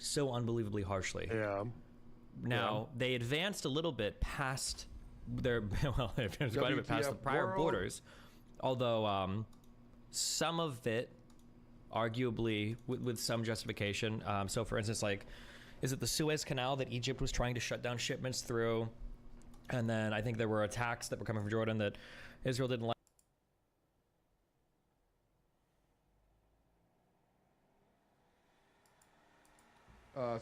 so unbelievably harshly. Yeah. Now, they advanced a little bit past their, well, they advanced quite a bit past the prior world. borders, although some of it, arguably, with some justification. So, for instance, like, is it the Suez Canal that Egypt was trying to shut down shipments through? And then I think there were attacks that were coming from Jordan that Israel didn't like.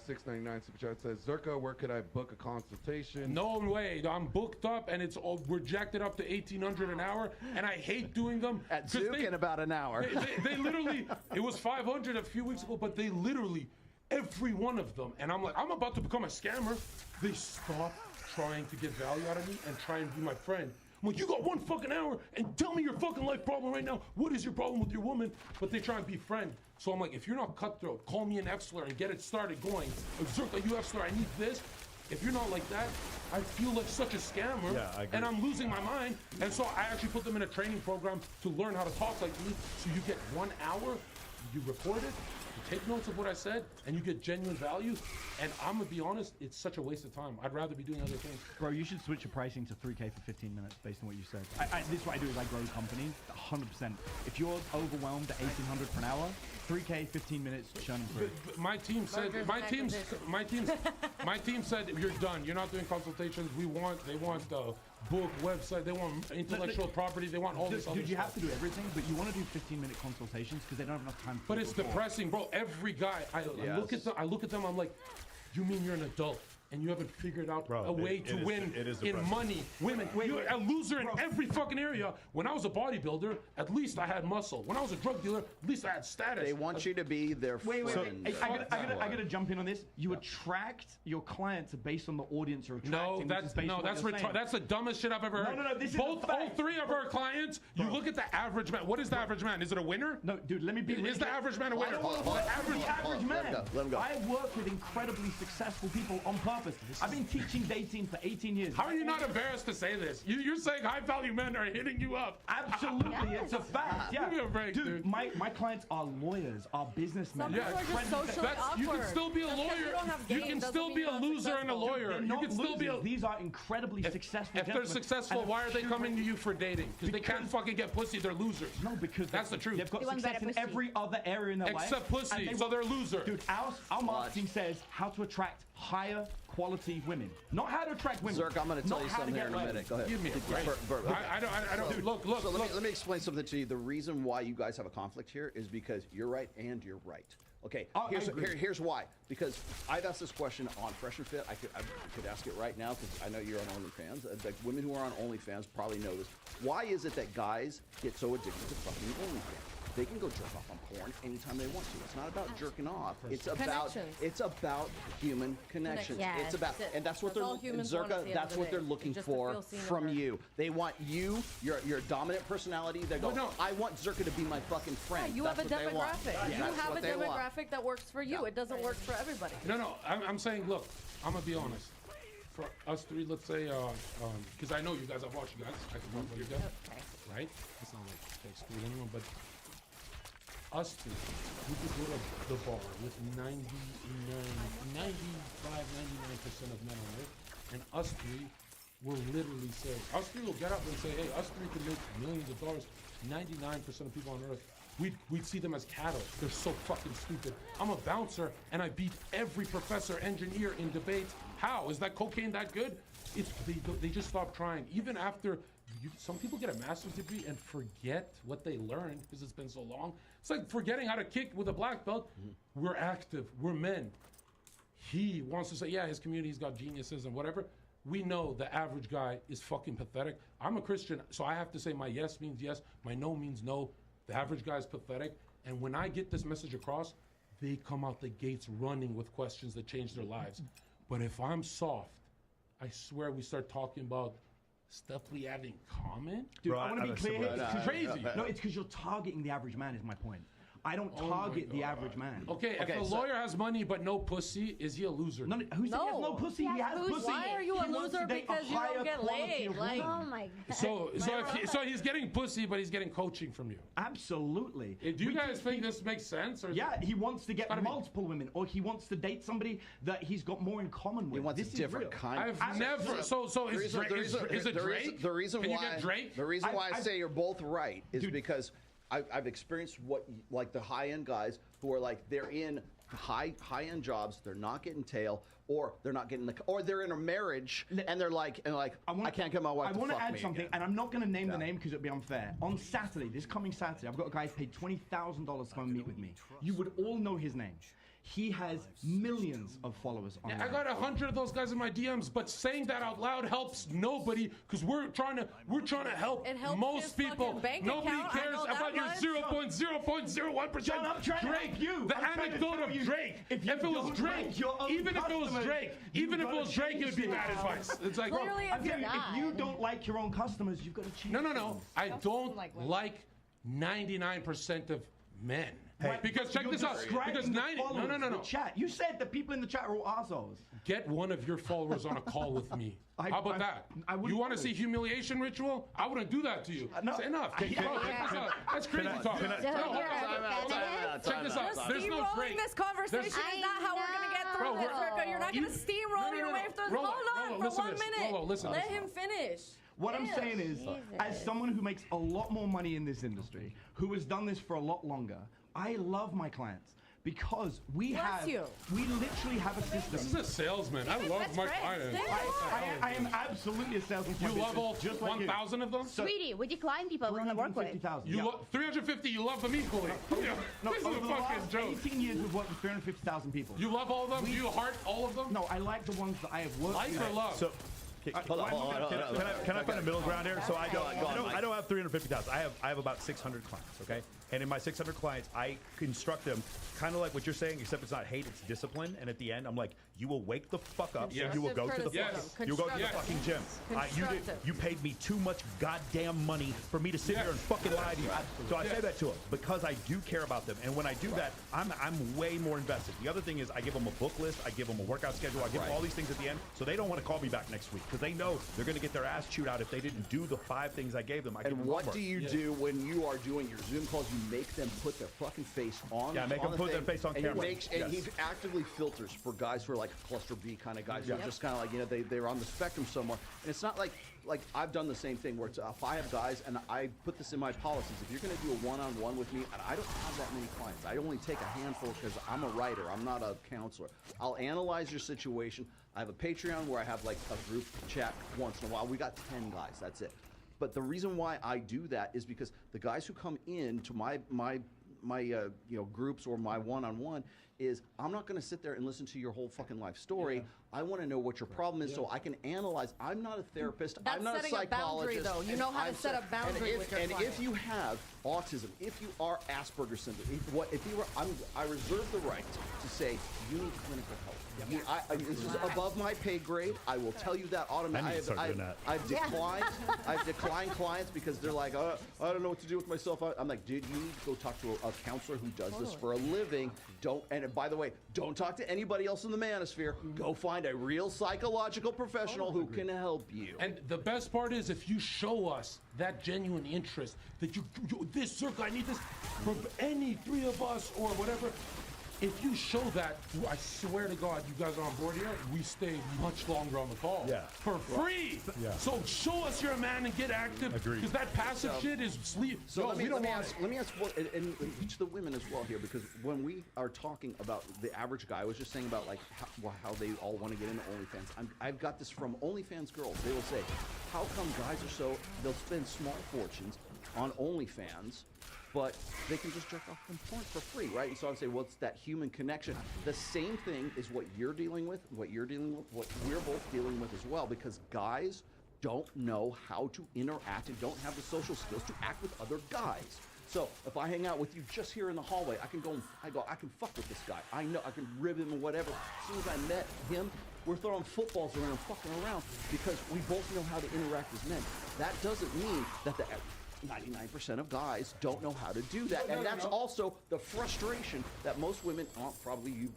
699 super chat says, Zerka, where could I book a consultation? No way. I'm booked up, and it's all rejected up to $1,800 an hour, and I hate doing them. At Zook in about an hour. They literally, it was $500 a few weeks ago, but they literally, every one of them, and I'm like, I'm about to become a scammer. They stop trying to get value out of me and try and be my friend. I'm like, you got 1 fucking hour and tell me your fucking life problem right now. What is your problem with your woman? But they try and be friend. So I'm like, if you're not cutthroat, call me an F-slur and get it started going. Zerka, you F-slur, I need this. If you're not like that, I feel like such a scammer, and I'm losing my mind. And so I actually put them in a training program to learn how to talk like me. So you get 1 hour, you record it, you take notes of what I said, and you get genuine value. And I'm gonna be honest, it's such a waste of time. I'd rather be doing other things. Bro, you should switch your pricing to 3K for 15 minutes based on what you said. This is what I do is I grow companies 100%. If you're overwhelmed at 1,800 per hour, 3K, 15 minutes, churn them through. My team said, my team said, you're done. You're not doing consultations. They want the book, website, they want intellectual property, they want all this other stuff. You have to do everything, but you want to do 15-minute consultations because they don't have enough time. But it's depressing, bro. Every guy, I look at them, I'm like, you mean you're an adult and you haven't figured out a way to win in money, women. You're a loser in every fucking area. When I was a bodybuilder, at least I had muscle. When I was a drug dealer, at least I had status. They want you to be their friend. I gotta jump in on this. You attract your clients based on the audience you're attracting. That's the dumbest shit I've ever heard. No, this is all three of our clients. You look at the average man. What is the average man? Is it a winner? No, dude. Let me be. Is the average man a winner? The average man. Let him go. I work with incredibly successful people on purpose. I've been teaching dating for 18 years. How are you not embarrassed to say this? You're saying high-value men are hitting you up. Absolutely, it's a fact. Yeah. Give me a break, dude. My clients are lawyers, are businessmen. Some people are just socially awkward. You can still be a lawyer. You can still be a loser and a lawyer. You can still be a. These are incredibly successful. If they're successful, why are they coming to you for dating? Because they can't fucking get pussy. They're losers. No, because that's the truth. They've got success in every other area in their life. Except pussy, so they're losers. Dude, our marketing says how to attract higher quality women, not how to attract women. Zerk, I'm going to tell you something here in a minute. Go ahead. Give me a break. I don't. Look. So let me explain something to you. The reason why you guys have a conflict here is because you're right and you're right. Okay, here's why. Because I've asked this question on Fresh and Fit. I could ask it right now because I know you're on OnlyFans. Like women who are on OnlyFans probably know this. Why is it that guys get so addicted to fucking OnlyFans? They can go jerk off on porn anytime they want to. It's not about jerking off. It's about human connections. Yes. It's about, and that's what they're Zerka. That's what they're looking for from you. They want you, your dominant personality. They go, no, I want Zerka to be my fucking friend. Yeah, you that's have a demographic. You have a demographic want. that works for you. It doesn't work for everybody. No. I'm saying, look, I'm gonna be honest. For us three, let's say, because I know you guys. I've watched you guys. I can talk about you guys. Okay. Right? It's not like to exclude anyone, but. Us two, we could go to the bar with 99% of men on earth, and us three will literally say, us three will get up and say, hey, us three can make millions of dollars. 99% of people on earth, we'd see them as cattle. They're so fucking stupid. I'm a bouncer, and I beat every professor, engineer in debates. How? Is that cocaine that good? They just stop trying. Even after, some people get a master's degree and forget what they learned because it's been so long. It's like forgetting how to kick with a black belt. We're active, we're men. He wants to say, yeah, his community's got geniuses and whatever. We know the average guy is fucking pathetic. I'm a Christian, so I have to say my yes means yes, my no means no. The average guy is pathetic. And when I get this message across, they come out the gates running with questions that change their lives. But if I'm soft, I swear we start talking about stuff we have in common. Dude, I want to be clear. It's crazy. No, it's because you're targeting the average man. Is my point. I don't target the average man. Okay, if a lawyer has money but no pussy, is he a loser? No, who said he has no pussy? He has pussy. Why are you a He wants loser to date a because you don't higher get quality laid? of Like, woman. Oh my god. So he's getting pussy, but he's getting coaching from you. Absolutely. Do you guys think this makes sense? Or Yeah, he wants to get multiple women, or he wants to date somebody that he's got more in common with. He wants this a different is real. kind. I've never. So is it Drake? The reason Can why you get Drake? the reason why I I've- say you're both right is Dude. because I've experienced what like the high end guys who are like they're in high end jobs, they're not getting tail, or they're not getting or they're in a marriage and they're like I can't get my wife. I want to add me something, again. and I'm not going to name the name because it'd be unfair. On Saturday, this coming Saturday, I've got a guy who paid $20,000 to come and meet with me. You would all know his name. He has millions of followers online. I got 100 of those guys in my DMs, but saying that out loud helps nobody because we're trying to help It helps most his people. fucking bank Nobody account, I cares know that about your much. 0.001%. John, I'm trying to Drake, help you. the I'm trying to anecdote tell of you, Drake. if you If it was don't Drake, like your own even if it was customers, Drake, you've even if it gotta was Drake, it would be change bad this. advice. It's like, Clearly, I'm if telling you're you, not. if you don't like your own customers, you've got to change. no. I don't like women. like 99% of men. Because check You're this out. describing Because the 90. followers, No. the chat. You said that people in the chat are all assholes. Get one of your followers on a call with me. How about that? I wouldn't You want to do see it. humiliation ritual? I wouldn't do that to you. No. It's enough. Check this out. That's crazy talk. So you're Check this out. There's no Steamrolling Drake. this conversation is I not how we're going to get through Bro, this, we're- Rico. You're not going to steamroll your way through this. Rolo, Hold on Rolo, for listen 1 to this. minute. Rolo, listen to Let this. him finish. What I'm saying is, as someone who makes a lot more money in this industry, who has done this for a lot longer, I love my clients because we Bless you. literally have a system. This is a salesman. I love That's my great. clients. Thank I am absolutely a salesman. for You my love all business, just like you. 1,000 of them? Sweetie, we decline people we want to work with. 350,000. You yeah. 350, you love them equally. No, This is over a the fucking last joke. 18 years, we've worked with 350,000 people. You love all of them? Do you heart all of them? No, I like the ones that I have worked Like with. or love? So, Hold on. can I find a middle ground here? So I don't have 350,000. I have about 600 clients. Okay, and in my 600 clients, I instruct them kind of like what you're saying, except it's not hate, it's discipline. And at the end, I'm like, you will wake the fuck up Yes. and you will go to the Yes. fucking, you will go to the Yes. fucking gym. Constructive. You paid me too much goddamn money for me to sit Yes. here and fucking lie to you. So I say that to them because I do care about them. And when I do that, I'm way more invested. The other thing is I give them a book list, I give them a workout schedule, I give them all these things at the end, so they don't want to call me back next week because they know they're going to get their ass chewed out if they didn't do the 5 things I gave them. I give And them what homework. do you do when you are doing your Zoom calls? You make them put their fucking face on. Yeah, make them the put their thing, face on and camera. And Yes. he actively filters for guys who are like cluster B kind of guys who are just kind of like they're on the spectrum somewhere. And it's not like I've done the same thing where it's, if I have guys and I put this in my policies, if you're going to do a one-on-one with me, and I don't have that many clients, I only take a handful because I'm a writer, I'm not a counselor. I'll analyze your situation. I have a Patreon where I have like a group chat once in a while. We got 10 guys, that's it. But the reason why I do that is because the guys who come in to my groups or my one-on-one is I'm not going to sit there and listen to your whole fucking life story. I want to know what your problem is so I can analyze. I'm not a therapist. That's I'm not a setting a boundary, psychologist. though. You and know how to I'm set a boundary with your and client. if you have autism, if you are Asperger's syndrome, I reserve the right to say you need clinical help. This is above my pay grade. I will tell you that automatically. I need to start doing that. I've declined clients because they're like, I don't know what to do with myself. I'm like, dude, you need to go talk to a counselor who does this for a living. And by the way, don't talk to anybody else in the manosphere. Go find a real psychological professional who can help you. And the best part is if you show us that genuine interest, that you this circle, I need this from any 3 of us or whatever. If you show that, I swear to God, you guys are on board here, we stay much longer on the call. Yeah. For free. Yeah. So show us you're a man and get active. Agreed. Because that passive shit is sleep. So let me ask and each of the women as well here, because when we are talking about the average guy, I was just saying about like how they all want to get into OnlyFans. I've got this from OnlyFans girls. They will say, how come guys are they'll spend small fortunes on OnlyFans, but they can just jerk off from porn for free, right? And so I would say, well, it's that human connection. The same thing is what you're dealing with, what we're both dealing with as well, because guys don't know how to interact and don't have the social skills to act with other guys. So if I hang out with you just here in the hallway, I can fuck with this guy. I know I can rib him or whatever. As soon as I met him, we're throwing footballs around, fucking around, because we both know how to interact as men. That doesn't mean that 99% of guys don't know how to do that, and that's also the frustration that most women, probably you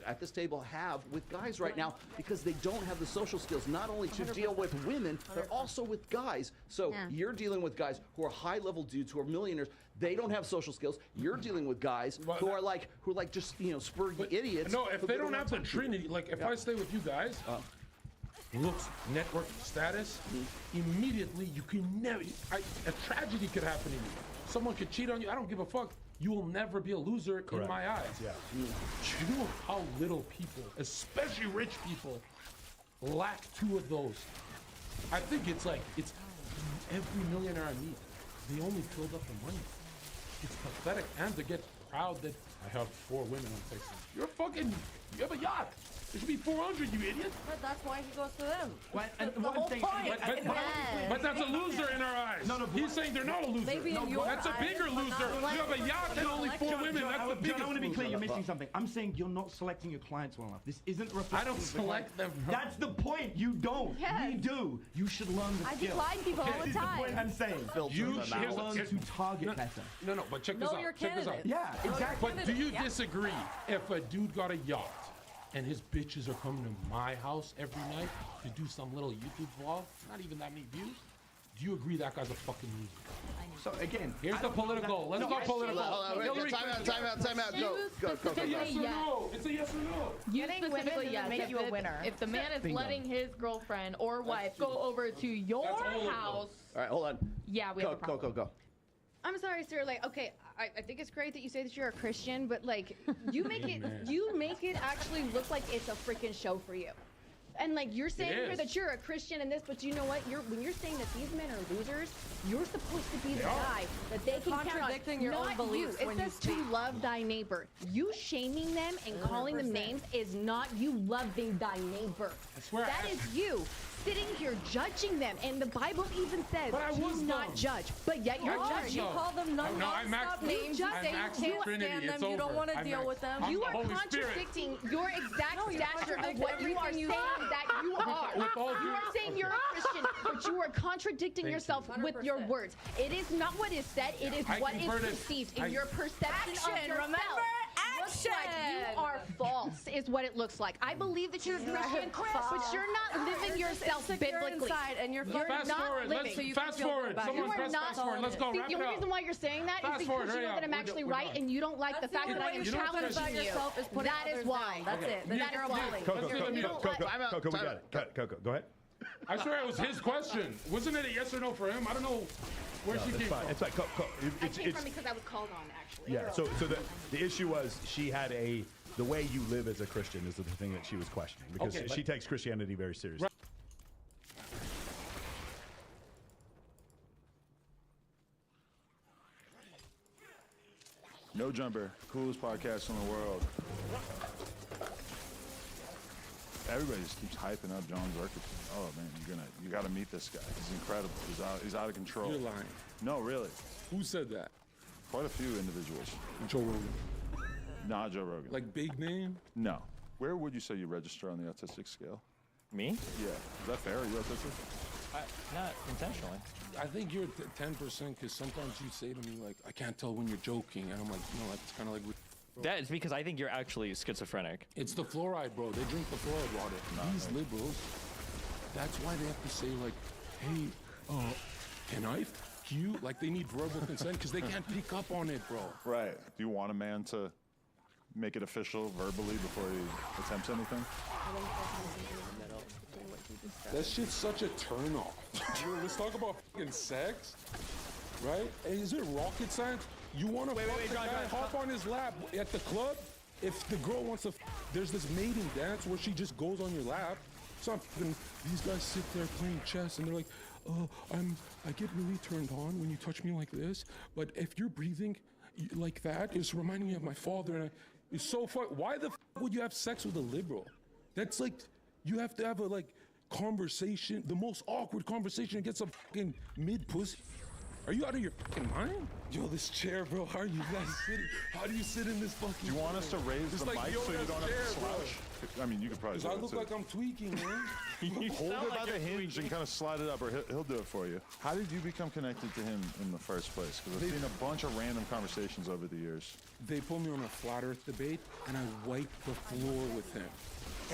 at this table, have with guys right now, because they don't have the social skills not only to deal with women, but also with guys. So you're dealing with guys who are high-level dudes who are millionaires. They don't have social skills. You're dealing with guys who are like just spurgy idiots. No, if they don't have the Trinity, like if I stay with you guys. Looks, network status, immediately you can never, a tragedy could happen to you. Someone could cheat on you, I don't give a fuck. You will never be a loser in my eyes. Yeah. You know how little people, especially rich people, lack two of those. I think it's every millionaire I meet, they only filled up the money. It's pathetic, and to get proud that I have 4 women on Facebook. You have a yacht. There should be 400, you idiot. But that's why he goes to them. And the whole point. But that's a loser in our eyes. He's saying they're not a loser. Maybe in your That's a bigger eyes, loser. but not You have a yacht and only 4 women. That's the biggest I want to be clear, loser. you're missing something. I'm saying you're not selecting your clients well enough. This isn't reflecting. I don't select them. That's the point. You don't. Yes. We do. You should learn the I skill. decline people all the This is the point time. I'm saying. You should learn to target better. No, but check this Know out. your Check this out. candidate. Yeah, exactly. But do you disagree if a dude got a yacht and his bitches are coming to my house every night to do some little YouTube vlog, not even that many views? Do you agree that guy's a fucking loser? So again, Here's the political. Let's go political. Hillary Time Clinton. out. Go. It's a yes or no. It's a yes or no. You Getting specifically women doesn't make you a winner. If the man is Bingo. letting his girlfriend or wife go over to your That's all of them. house, All right, hold on. yeah, we have a problem. Go. I'm sorry, sir. Like, okay, I think it's great that you say that you're a Christian, but like, you make it actually look like it's a freaking show for you. And like, you're saying here is. that you're a Christian and this, but you know what? When you're saying that these men are losers, you're supposed to be the guy that they can count on. Contradicting your own Not beliefs you. when It you says to speak. love thy neighbor. You shaming them and calling them 100%. names is not you loving thy neighbor. I swear I That asked- is you sitting here judging them, and the Bible even says But I do was not dumb. judge. But yet you're I judging. You call them No, I'm non-stop Max- names. You You just say say you Max can't Trinity, stand it's them. You don't over. want to I'm deal Max. with them. I'm You the are Holy Spirit. contradicting your exact No, you're stature of contradicting what you are everything saying you say. that you are. With all You due- are saying you're a Christian, but you are contradicting yourself with your 100%. words. It is not what is said, it is I what is converted- perceived in I- your perception of Action, yourself. remember? Looks like you Action. are false, is what it looks like. I believe that you're a Christian, but you're not living yourself insecure biblically. inside and you're You're Fast not forward. living. Let's So you can fast feel good forward. about Someone You are press not fast forward. Let's go. See, Wrap the it only up. reason why you're saying that Fast is forward, because you hurry know up. that I'm We're actually done. right and you don't like the That's the fact only that I way am you feel good about challenging you. yourself is putting That is others why. down. That's it. Then That you're is a why. bully. Coco, You don't like- Coco, we got it. Coco, go ahead. I swear it was his question. Wasn't it a yes or no for him? I don't know where she It's came fine. from. It's fine. I came from because I was called on, actually. Yeah. So the issue was she had the way you live as a Christian is the thing that she was questioning because Okay, but- she takes Christianity very seriously. Right. No Jumper, coolest podcast in the world. Everybody just keeps hyping up John Zerkis. Oh man, you gotta meet this guy. He's incredible. He's out of control. You're lying. No, really. Who said that? Quite a few individuals. Joe Rogan. Not Joe Rogan. Like big name? No. Where would you say you register on the autistic scale? Me? Yeah. Is that fair? Are you autistic? Not intentionally. I think you're 10% because sometimes you say to me like, I can't tell when you're joking, and I'm like, no, that's kind of like. That is because I think you're actually schizophrenic. It's the fluoride, bro. They drink the fluoride water. These liberals, that's why they have to say like, hey, can I f you? Like they need verbal consent because they can't pick up on it, bro. Right. Do you want a man to make it official verbally before he attempts anything? That shit's such a turn off. Let's talk about fucking sex, right? Hey, is it rocket science? You want to fuck the John, guy, hop on his lap at the club? If the girl wants to, there's this mating dance where she just goes on your lap. It's not fucking, these guys sit there playing chess and they're like, oh, I get really turned on when you touch me like this, but if you're breathing like that, it's reminding me of my father. And it's so fun. Why the would you have sex with a liberal? That's like, you have to have a like conversation, the most awkward conversation to get some fucking mid pussy. Are you out of your fucking mind? Yo, this chair, bro. How are you guys sitting? How do you sit in this fucking? Do you want us to raise It's the like mic so you Yoda's don't have chair, to bro. slouch? I mean, you could probably. Because do I look too. like I'm tweaking, man. Hold it by the hinge and kind of slide it up, or he'll do it for you. How did you become connected to him in the first place? Because I've seen a bunch of random conversations over the years. They put me on a flat Earth debate, and I wiped the floor with him.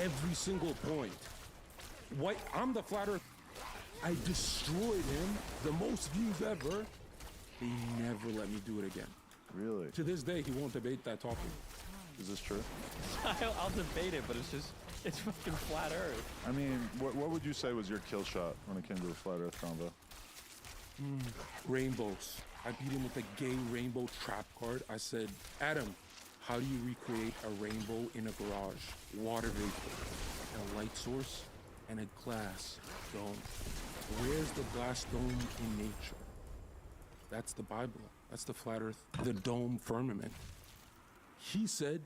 Every single point. I'm the flat Earth. I destroyed him. The most views ever. He never let me do it again. Really? To this day, he won't debate that topic. Is this true? I'll debate it, but it's fucking flat Earth. I mean, what would you say was your kill shot when it came to the flat Earth combo? Rainbows. I beat him with a gay rainbow trap card. I said, Adam, how do you recreate a rainbow in a garage? Water vapor, a light source, and a glass dome. Where's the glass dome in nature? That's the Bible. That's the flat Earth, the dome firmament. He said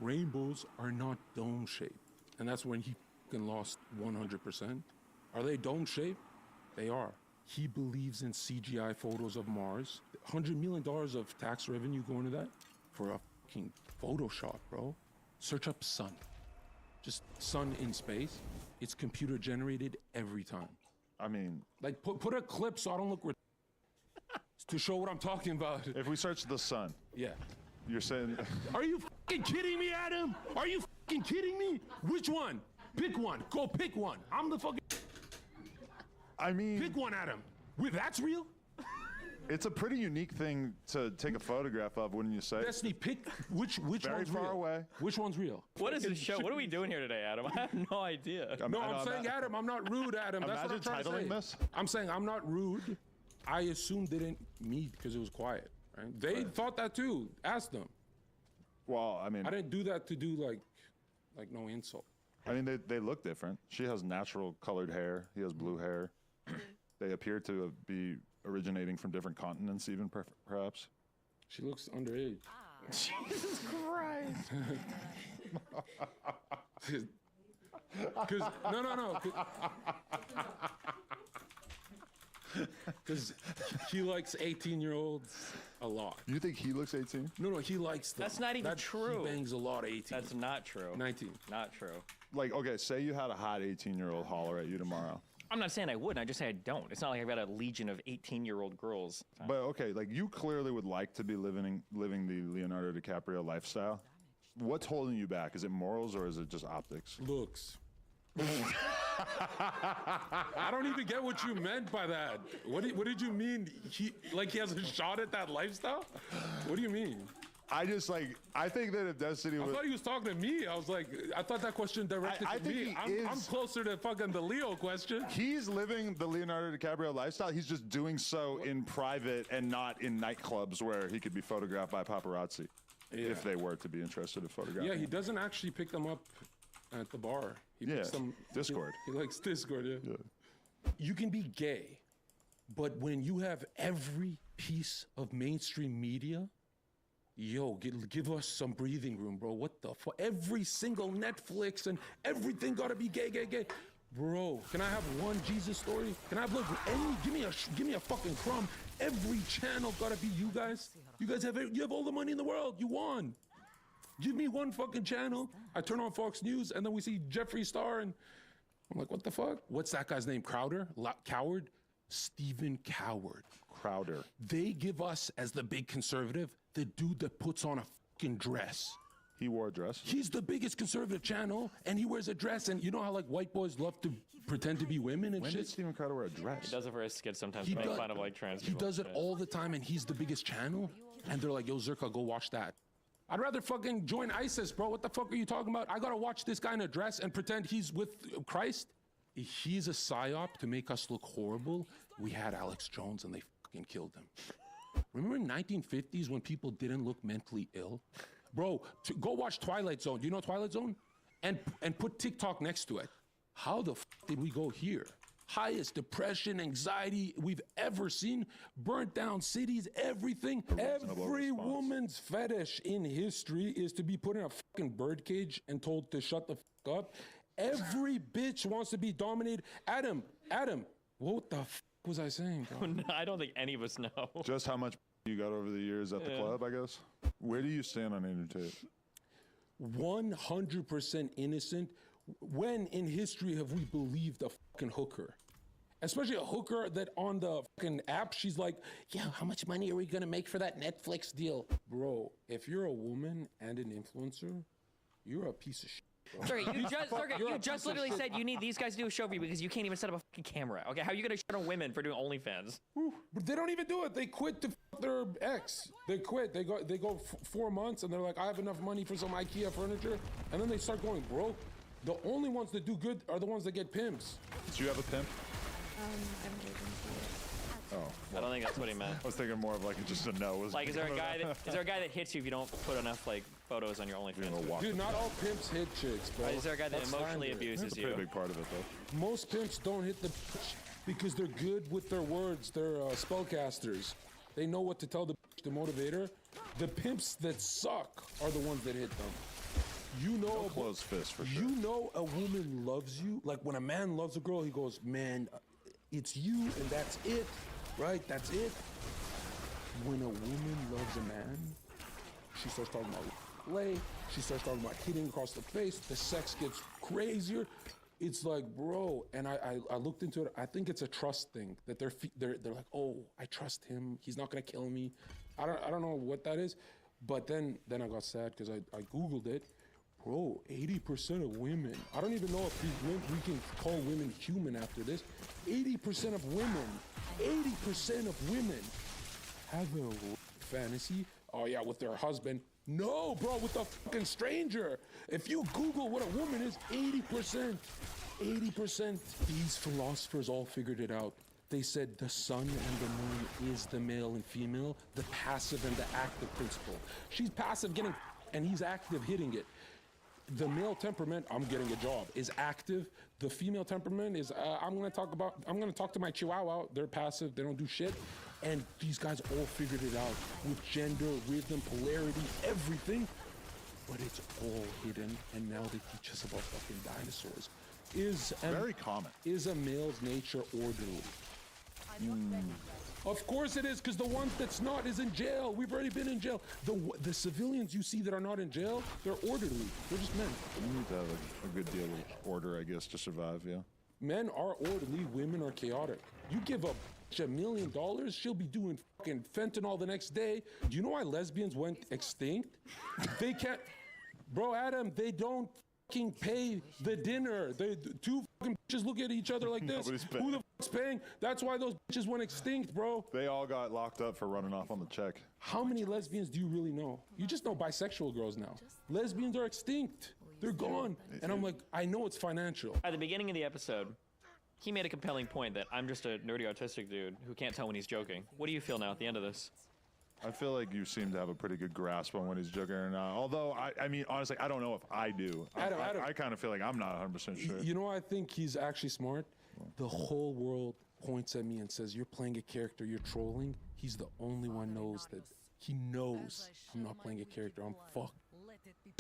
rainbows are not dome shaped. And that's when he fucking lost 100%. Are they dome shaped? They are. He believes in CGI photos of Mars. $100 million of tax revenue going to that for a fucking Photoshop, bro. Search up sun. Just sun in space. It's computer generated every time. I mean, Like, put a clip so I don't look to show what I'm talking about. if we search the sun, Yeah. you're saying Are you fucking kidding me, Adam? Are you fucking kidding me? Which one? Pick one. Go pick one. I'm the fucking. I mean, Pick one, Adam. Wait, that's real? it's a pretty unique thing to take a photograph of, wouldn't you say? Destiny, pick which Very one's far real? away. Which one's real? What is this show? What are we doing here today, Adam? I have no idea. No, I know, I'm saying Adam. I'm not rude, Adam. That's what I'm Imagine trying to titling say. this. I'm saying I'm not rude. I assumed they didn't meet because it was quiet. Right? They thought that too. Ask them. Well, I mean, I didn't do that to do like no insult. they look different. She has natural colored hair. He has blue hair. They appear to be originating from different continents, even perhaps. She looks underage. Jesus Christ. Cause no. Because he likes 18-year-olds a lot. You think he looks 18? No, he likes them. That's not even true. He bangs a lot of 18. That's not true. 19. Not true. Like, okay, say you had a hot 18-year-old holler at you tomorrow. I'm not saying I wouldn't. I just say I don't. It's not like I've got a legion of 18-year-old girls. But okay, like you clearly would like to be living the Leonardo DiCaprio lifestyle. What's holding you back? Is it morals or is it just optics? Looks. I don't even get what you meant by that. What did you mean? He has a shot at that lifestyle? What do you mean? I think that if Destiny I was... thought he was talking to me. I was like, I thought that question directed I to think me. he I'm is- closer to fucking the Leo question. He's living the Leonardo DiCaprio lifestyle. He's just doing so in private and not in nightclubs where he could be photographed by paparazzi. Yeah. If they were to be interested in photographing. Yeah, he doesn't actually pick them up at the bar. He Yeah, picks them Discord. He likes Discord, yeah. You can be gay, but when you have every piece of mainstream media, yo, give us some breathing room, bro. What the fuck? Every single Netflix and everything gotta be gay. Bro, can I have one Jesus story? Can I have give me a fucking crumb. Every channel gotta be you guys. You guys have all the money in the world. You won. Give me one fucking channel. I turn on Fox News and then we see Jeffree Star and I'm like, what the fuck? What's that guy's name? Coward? Stephen Coward. Crowder. They give us as the big conservative, the dude that puts on a fucking dress. He wore a dress. He's the biggest conservative channel and he wears a dress and you know how like white boys love to pretend to be women and When shit? did Steven Crowder wear a dress? He does it for his skits sometimes He to make does- fun of like trans He people. does it all the time and he's the biggest channel and they're like, yo, Zerka, go watch that. I'd rather fucking join ISIS, bro. What the fuck are you talking about? I gotta watch this guy in a dress and pretend he's with Christ? He's a psyop to make us look horrible. We had Alex Jones and they fucking killed him. Remember in 1950s when people didn't look mentally ill? Bro, go watch Twilight Zone. Do you know Twilight Zone? And put TikTok next to it. How the fuck did we go here? Highest depression, anxiety we've ever seen. Burnt down cities, everything. Every woman's fetish in history is to be put in a fucking birdcage and told to shut the fuck up. Every bitch wants to be dominated. Adam, what the fuck was I saying, bro? I don't think any of us know. Just how much you got over the years at the club, I guess. Where do you stand on Andrew Tate? 100% innocent. When in history have we believed a fucking hooker? Especially a hooker that on the fucking app, she's like, yeah, how much money are we gonna make for that Netflix deal? Bro, if you're a woman and an influencer, you're a piece of shit. Sorry, you just literally said you need these guys to do a show for you because you can't even set up a fucking camera. Okay, how are you gonna shut on women for doing OnlyFans? But they don't even do it. They quit to fuck their ex. They quit. They go 4 months and they're like, I have enough money for some IKEA furniture, and then they start going broke. The only ones that do good are the ones that get pimps. Do you have a pimp? Oh, I don't think that's what he meant. I was thinking more of like just a no. Like, is there a guy that hits you if you don't put enough like photos on your OnlyFans? Dude, not all pimps hit chicks, bro. Is there a guy that That's emotionally standard. abuses That's a you? pretty big part of it, though. Most pimps don't hit the bitch because they're good with their words. They're spellcasters. They know what to tell the bitch to motivate her. The pimps that suck are the ones that hit them. You know, No closed fist for sure. You know a woman loves you. Like when a man loves a girl, he goes, man, it's you and that's it, right? That's it. When a woman loves a man, she starts talking about play. She starts talking about hitting across the face. The sex gets crazier. It's like, bro, and I looked into it. I think it's a trust thing that they're like, oh, I trust him. He's not gonna kill me. I don't know what that is, but then I got sad because I googled it. Bro, 80% of women. I don't even know if we can call women human after this. 80% of women. 80% of women have a fantasy. Oh yeah, with their husband. No, bro, with a fucking stranger. If you Google what a woman is, 80%. 80%. These philosophers all figured it out. They said the sun and the moon is the male and female, the passive and the active principle. She's passive getting, and he's active hitting it. The male temperament, I'm getting a job, is active. The female temperament is, I'm gonna talk to my chihuahua. They're passive, they don't do shit. And these guys all figured it out with gender, rhythm, polarity, everything. But it's all hidden, and now they teach us about fucking dinosaurs. Very common. Is a male's nature orderly? Of course it is, because the one that's not is in jail. We've already been in jail. The civilians you see that are not in jail, they're orderly. They're just men. You need to have a good deal of order, I guess, to survive, yeah. Men are orderly, women are chaotic. You give a bitch $1 million, she'll be doing fucking fentanyl the next day. Do you know why lesbians went extinct? They can't, bro, Adam, they don't fucking pay the dinner. Two fucking bitches look at each other like this. Who the fuck's paying? That's why those bitches went extinct, bro. They all got locked up for running off on the check. How many lesbians do you really know? You just know bisexual girls now. Lesbians are extinct. They're gone. And I'm like, I know it's financial. At the beginning of the episode, he made a compelling point that I'm just a nerdy autistic dude who can't tell when he's joking. What do you feel now at the end of this? I feel like you seem to have a pretty good grasp on when he's joking or not. Although, I mean, honestly, I don't know if I do. Adam. I kind of feel like I'm not 100% sure. You know, I think he's actually smart. The whole world points at me and says, you're playing a character, you're trolling. He's the only one knows that he knows I'm not playing a character. I'm fucked.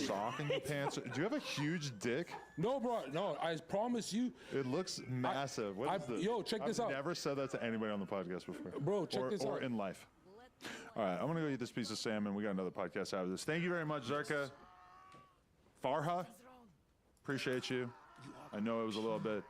Sock in your pants. Do you have a huge dick? No, bro. No, I promise you. It looks massive. What is this? Yo, check this out. I've never said that to anybody on the podcast before. Bro, check this out. Or in life. All right, I'm going to go eat this piece of salmon. We got another podcast out of this. Thank you very much, Zerka. Farha, appreciate you. I know it was a little bit.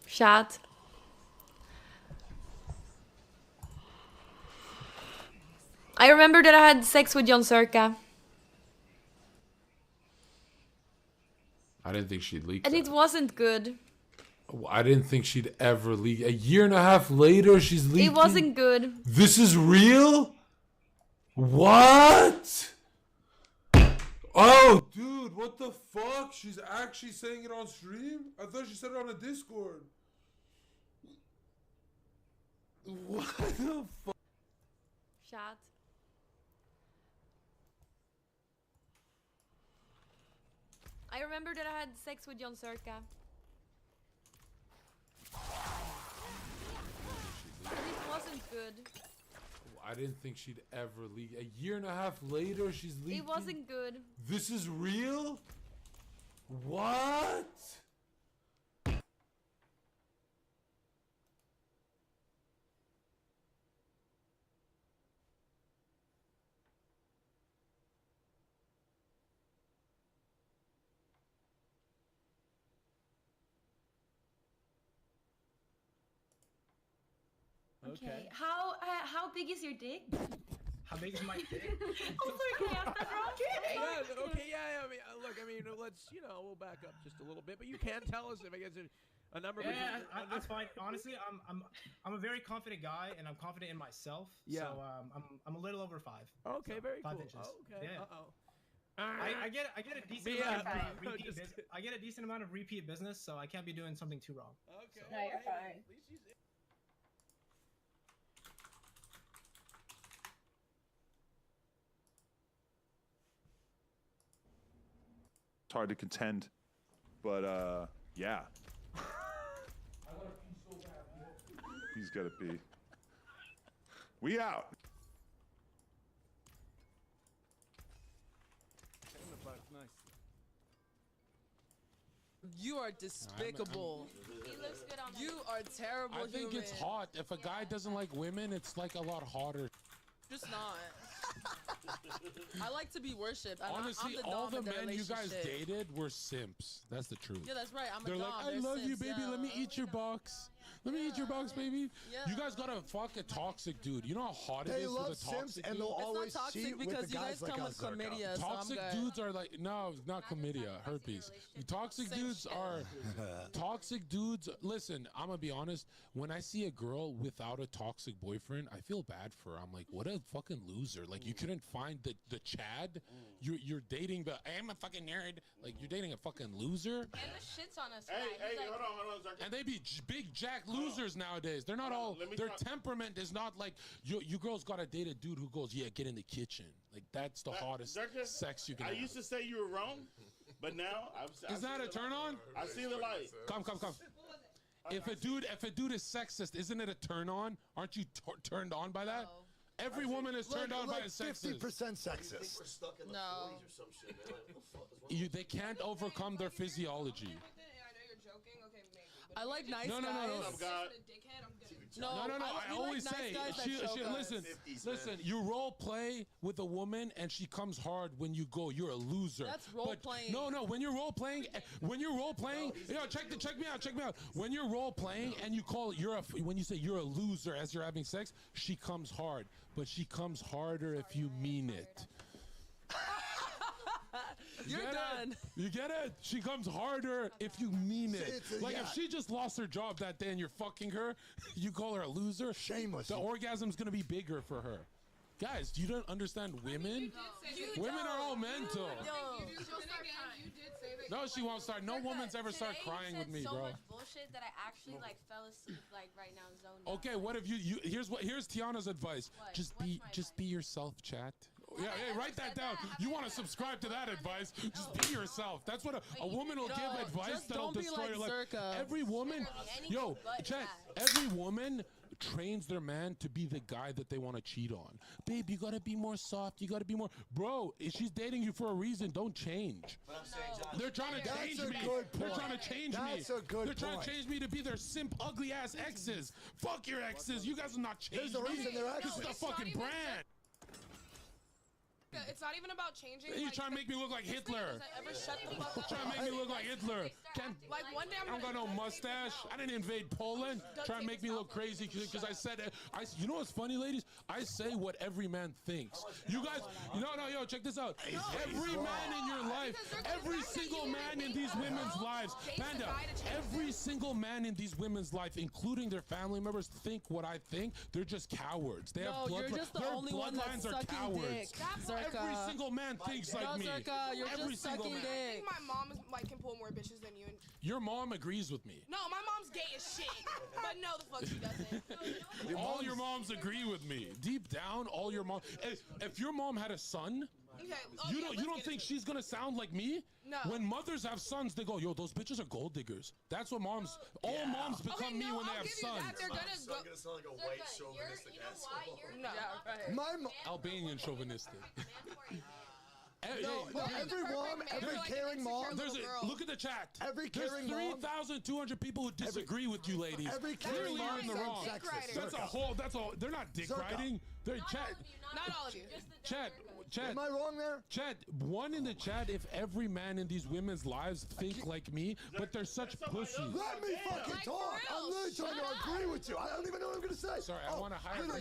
Chat. I remember that I had sex with John Circa. I didn't think she'd leak And that. it wasn't good. I didn't think she'd ever leak. A year and a half later, she's leaking. It wasn't good. This is real? What? Oh, dude, what the fuck? She's actually saying it on stream? I thought she said it on a Discord. What the fuck? Chat. I remember that I had sex with John Circa. I didn't think she'd ever leak. A year and a half later, she's leaking. It wasn't good. This is real? What? Okay. How big is your dick? How big is my dick? Oh, sorry, can I ask that wrong? Yeah, okay, yeah. I mean, look, let's, we'll back up just a little bit, but you can tell us if I guess a number. Yeah, that's fine. Honestly, I'm a very confident guy, and I'm confident in myself. Yeah. So I'm a little over 5. Okay, so very 5 cool. inches. Okay. Yeah. Uh-oh. I get a decent Yeah. amount of repeat business. I get a decent amount of repeat business, so I can't be doing something too wrong. Okay. No, you're fine. At least she's It's hard to contend, but yeah. He's got to pee. We out. You are despicable. He looks good on You are terrible. I think human. it's hot. If a guy doesn't like women, it's like a lot hotter. Just not. I like to be worshipped. Honestly, I'm the all dom the in men you guys relationship. dated were simps. That's the truth. Yeah, that's right. I'm a They're dom. like, I They're love you, simps, baby. yeah. Let me eat your box. Let me eat your box, baby. Yeah. You guys gotta fuck a toxic dude. You know how hot it They is love with a toxic Sims, dude? and they'll always It's not toxic cheat with because the you guys guys like come us, with Zerka. chlamydia. Toxic so I'm good. dudes are like, no, not chlamydia, herpes. Toxic Same dudes shit. are toxic dudes. Listen, I'm gonna be honest. When I see a girl without a toxic boyfriend, I feel bad for her. I'm like, what a fucking loser. Like, you couldn't find the Chad. You're dating the I'm a fucking nerd. Like, you're dating a fucking loser. And the shit's on us. Hey, hold on, Zerka. And they be big jack losers nowadays. They're not all. Their temperament is not like you girls gotta date a dude who goes, yeah, get in the kitchen. Like, that's the hottest Zerka, sex you can I have. used to say you were wrong, but now Is that a turn on? I see the light. Come. If a dude is sexist, isn't it a turn on? Aren't you turned on by that? No. Every woman is turned on by a 50% sexist. sexist. No. They can't overcome their physiology. I like nice No. guys. No, No. I we always like say, nice guys that choke us. listen. You role play with a woman, and she comes hard when you go. You're a loser. That's role playing. No. When you're role playing, yo, check me out. When you're role playing and you call when you say you're a loser as you're having sex, she comes hard, but she comes harder if you mean it. You're done. You get it? She comes harder if you mean it. If she just lost her job that day and you're fucking her, you call her a loser? Shameless. The orgasm's gonna be bigger for her. Guys, you don't understand women? Women are all mental. No, she won't start. No woman's ever start crying with me, so bro. much bullshit that I actually fell asleep right now zoned out. Okay, what if you here's Tiana's advice. What? Just be yourself, chat. Yeah, hey, write that down. You want to subscribe to that advice? Just be yourself. That's what a woman will give advice just that'll don't be destroy like your life. Zerka. Every woman, yo, chat. Every woman trains their man to be the guy that they want to cheat on. Babe, you gotta be more soft. You gotta be more. Bro, if she's dating you for a reason, don't change. They're trying to change me. They're trying to change me. That's a good They're trying point. to change me to be their simp, ugly ass exes. Fuck your exes. You guys will not change There's a me. reason they're This is exes. the fucking brand. It's not even about changing. You trying to make me look like Hitler? Ever shut the fuck up? Trying to make me look like Hitler. Like one day I don't got no mustache. I didn't invade Poland. Trying to make me look crazy because I said it. You know what's funny, ladies? I say what every man thinks. You guys, yo, check this out. Every man in your life, every single man in these women's lives, Panda, every single man in these women's life, including their family members, think what I think. They're just cowards. They have blood. You're just the their only one that's bloodlines are sucking cowards. dick. Every single man thinks like me. Zerka, you're Every just single sucking man. I dick. think my mom can pull more bitches than you. Your mom agrees with me. No, my mom's gay as shit. But no, the fuck she doesn't. All your moms agree with me. Deep down, all your mom. If your mom had a son, You don't think she's gonna sound like me? No. When mothers have sons, they go, yo, those bitches are gold diggers. That's what moms. All moms become me when they have sons. They're gonna go. gonna sound like a white chauvinistic asshole. No. Albanian chauvinistic. Every caring mom. Look at the chat. Every caring There's mom. 3,200 people who disagree with you, ladies. Every caring Clearly, mom you're in the said wrong. sexist. That's all. They're not dick riding. They're chat. Not all of you. Chat. Am I wrong there? Chat, one in the chat, if every man in these women's lives think like me, but they're such pussies. Let me fucking talk. I'm literally trying to agree with you. I don't even know what I'm going to say. Sorry, I want to hire you.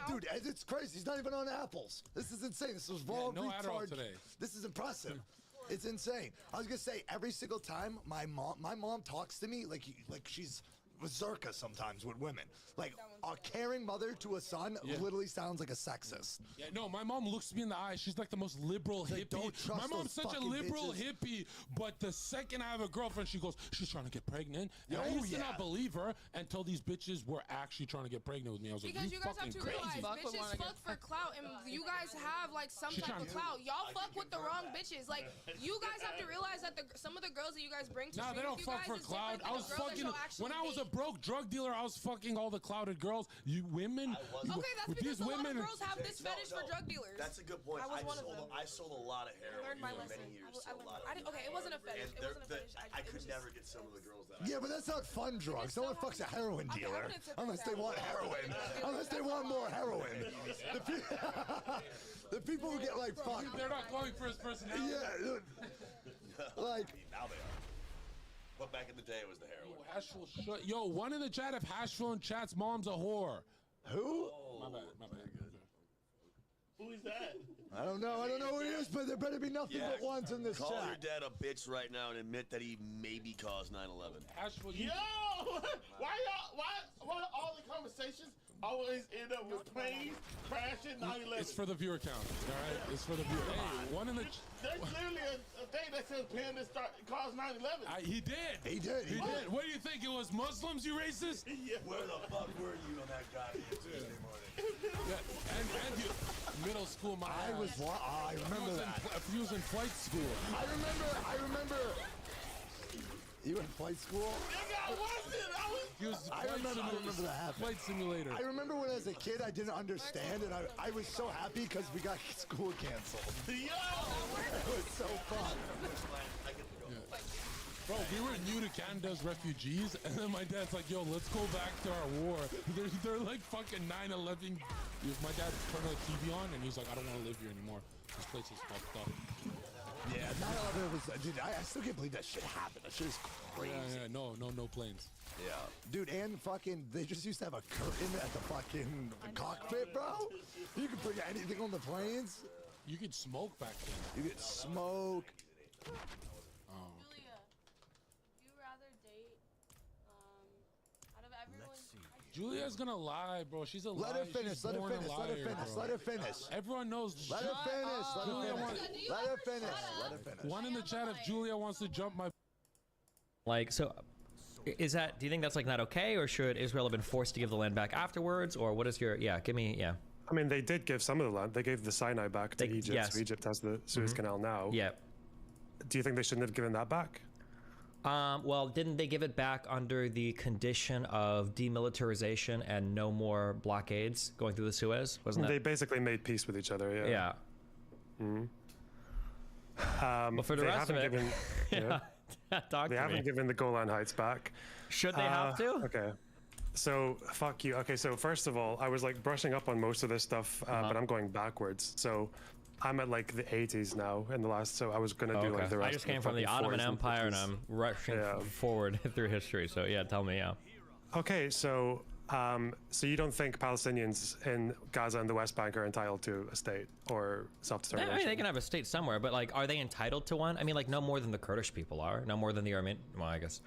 Dude, it's crazy. He's not even on apples. This is insane. This was raw no Adderall retard. today. This is impressive. It's insane. I was going to say, every single time my mom talks to me like she's berserker sometimes with women. Like, a caring mother to a son literally sounds like a sexist. Yeah, no, my mom looks me in the eye. She's like the most liberal hippie. Don't trust My mom's those such a fucking liberal bitches. hippie, but the second I have a girlfriend, she goes, she's trying to get pregnant. And I Oh, used to yeah. not believe her until these bitches were actually trying to get pregnant with me. I was like, Because you guys have fucking to crazy. realize, bitches fuck for clout, and you guys have like some type of clout. Y'all fuck with the wrong bitches. Like, you guys have to realize that some of the girls that you guys bring to No, they stream don't with you fuck guys for is clout. different than I was the girls that fucking you'll actually when I was a date. broke drug dealer. I was fucking all the clouded girls. You women. Okay, that's because these a lot of women. girls have this fetish for drug dealers. That's a good point. I was one of them. I sold a lot of heroin learned my for lesson. many years. I learned- okay, it wasn't a fetish. It wasn't a fetish. I could never get some of the girls that. Yeah, but that's not fun drugs. No one fucks a heroin dealer unless they want heroin. Unless they want more heroin. The people who get like fucked. They're not going for his personality. Yeah, dude. Like. Now they are. But back in the day, it was the heroin. Hashville, shut. Yo, one in the chat if Hashville in chat's mom's a whore. Who? My bad. Who is that? I don't know who he is, but there better be nothing but ones in this Call chat. your dad a bitch right now and admit that he maybe caused 9/11. Hashville, Yo! Why all the conversations always end up with planes crashing 9/11? It's for the viewer count. All right, it's for the viewer. Hey, one in the. There's literally a thing that says plan to cause 9/11. He did. He did. What do you think? It was Muslims, you racist? Yeah. Where the fuck were you on that goddamn Tuesday morning? Yeah, and you, middle school, my I remember that. He was in flight school. I remember. You in flight school? He was I remember that happened. Flight simulator. I remember when as a kid I didn't understand and I was so happy because we got school canceled. Yo! It was so fun. Bro, we were new to Canada's refugees, and then my dad's like, yo, let's go back to our war. They're like fucking 9/11. My dad turned the TV on, and he's like, I don't want to live here anymore. This place is fucked up. Yeah, 9/11 was, dude, I still can't believe that shit happened. That shit is crazy. Yeah, no planes. Yeah. Dude, and fucking, they just used to have a curtain at the fucking cockpit, bro. You could put anything on the planes. You could smoke back then. You could smoke. Oh. Julia, would you rather date, out of everyone? Julia's gonna lie, bro. She's a Let liar. her finish, She's let her born a finish, let her liar, finish, bro. let her finish. Everyone knows. Let her finish, let her Julia finish. wants- Let her finish, let her finish. One in the chat if Julia wants to jump my. Like, so is that, do you think that's like not okay, or should Israel have been forced to give the land back afterwards, or what is your, give me. I mean, they did give some of the land. They gave the Sinai back to Egypt. yes. So Egypt has the Suez Canal now. Yeah. Do you think they shouldn't have given that back? Well, didn't they give it back under the condition of demilitarization and no more blockades going through the Suez? Wasn't that? They basically made peace with each other, yeah. Yeah. But for the rest of it, they haven't given the Golan Heights back. Should they have to? Okay. So, fuck you. Okay, so first of all, I was like brushing up on most of this stuff, but I'm going backwards. So, I'm at like the 80s now in the last, so I was gonna do like the rest. I just came from the Ottoman Empire and I'm rushing forward through history. So yeah, tell me, Okay, so so you don't think Palestinians in Gaza and the West Bank are entitled to a state or self-determination? I mean, they can have a state somewhere, but like, are they entitled to one? I mean, like, no more than the Kurdish people are, no more than the Armenian. Well, I guess.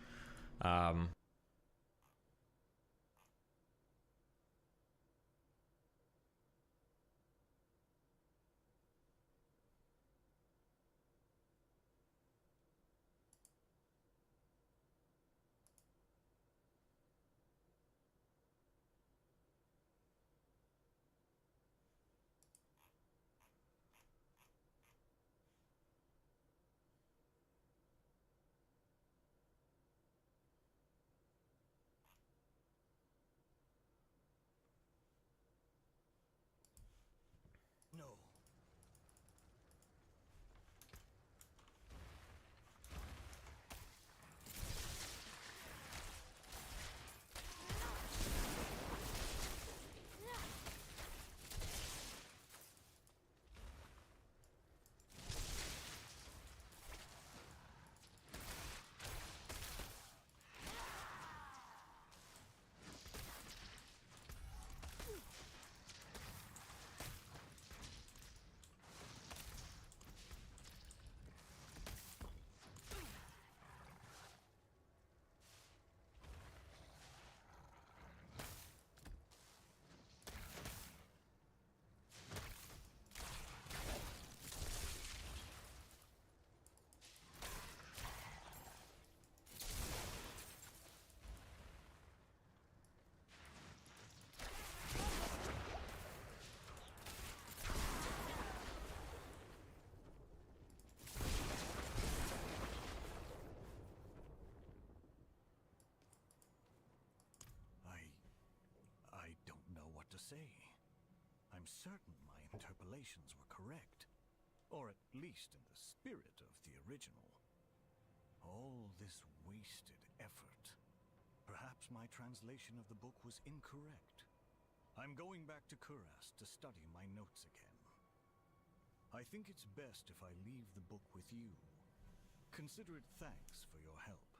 to say. I'm certain my interpolations were correct, or at least in the spirit of the original. All this wasted effort. Perhaps my translation of the book was incorrect. I'm going back to Kurast to study my notes again. I think it's best if I leave the book with you. Consider it thanks for your help.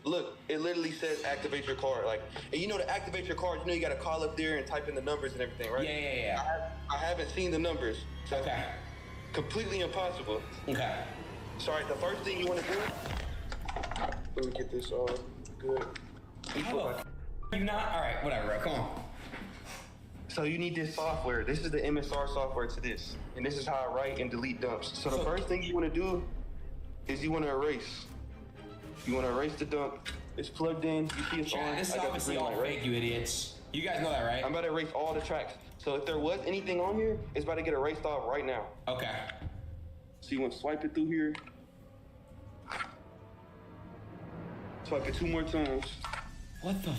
Look, it literally says activate your card. Like, and you know to activate your card, you know you got to call up there and type in the numbers and everything, right? Yeah. I haven't seen the numbers. So okay. Completely impossible. Okay. Sorry, the first thing you want to do. Let me get this all good. You not? All right, whatever, bro. Come on. So you need this software. This is the MSR software to this. And this is how I write and delete dumps. So the first thing you want to do is you want to erase. You want to erase the dump. It's plugged in. You see it's on. This is obviously all fake, you idiots. You guys know that, right? I'm about to erase all the tracks. So if there was anything on here, it's about to get erased off right now. Okay. So you want to swipe it through here. Swipe it 2 more times. What the?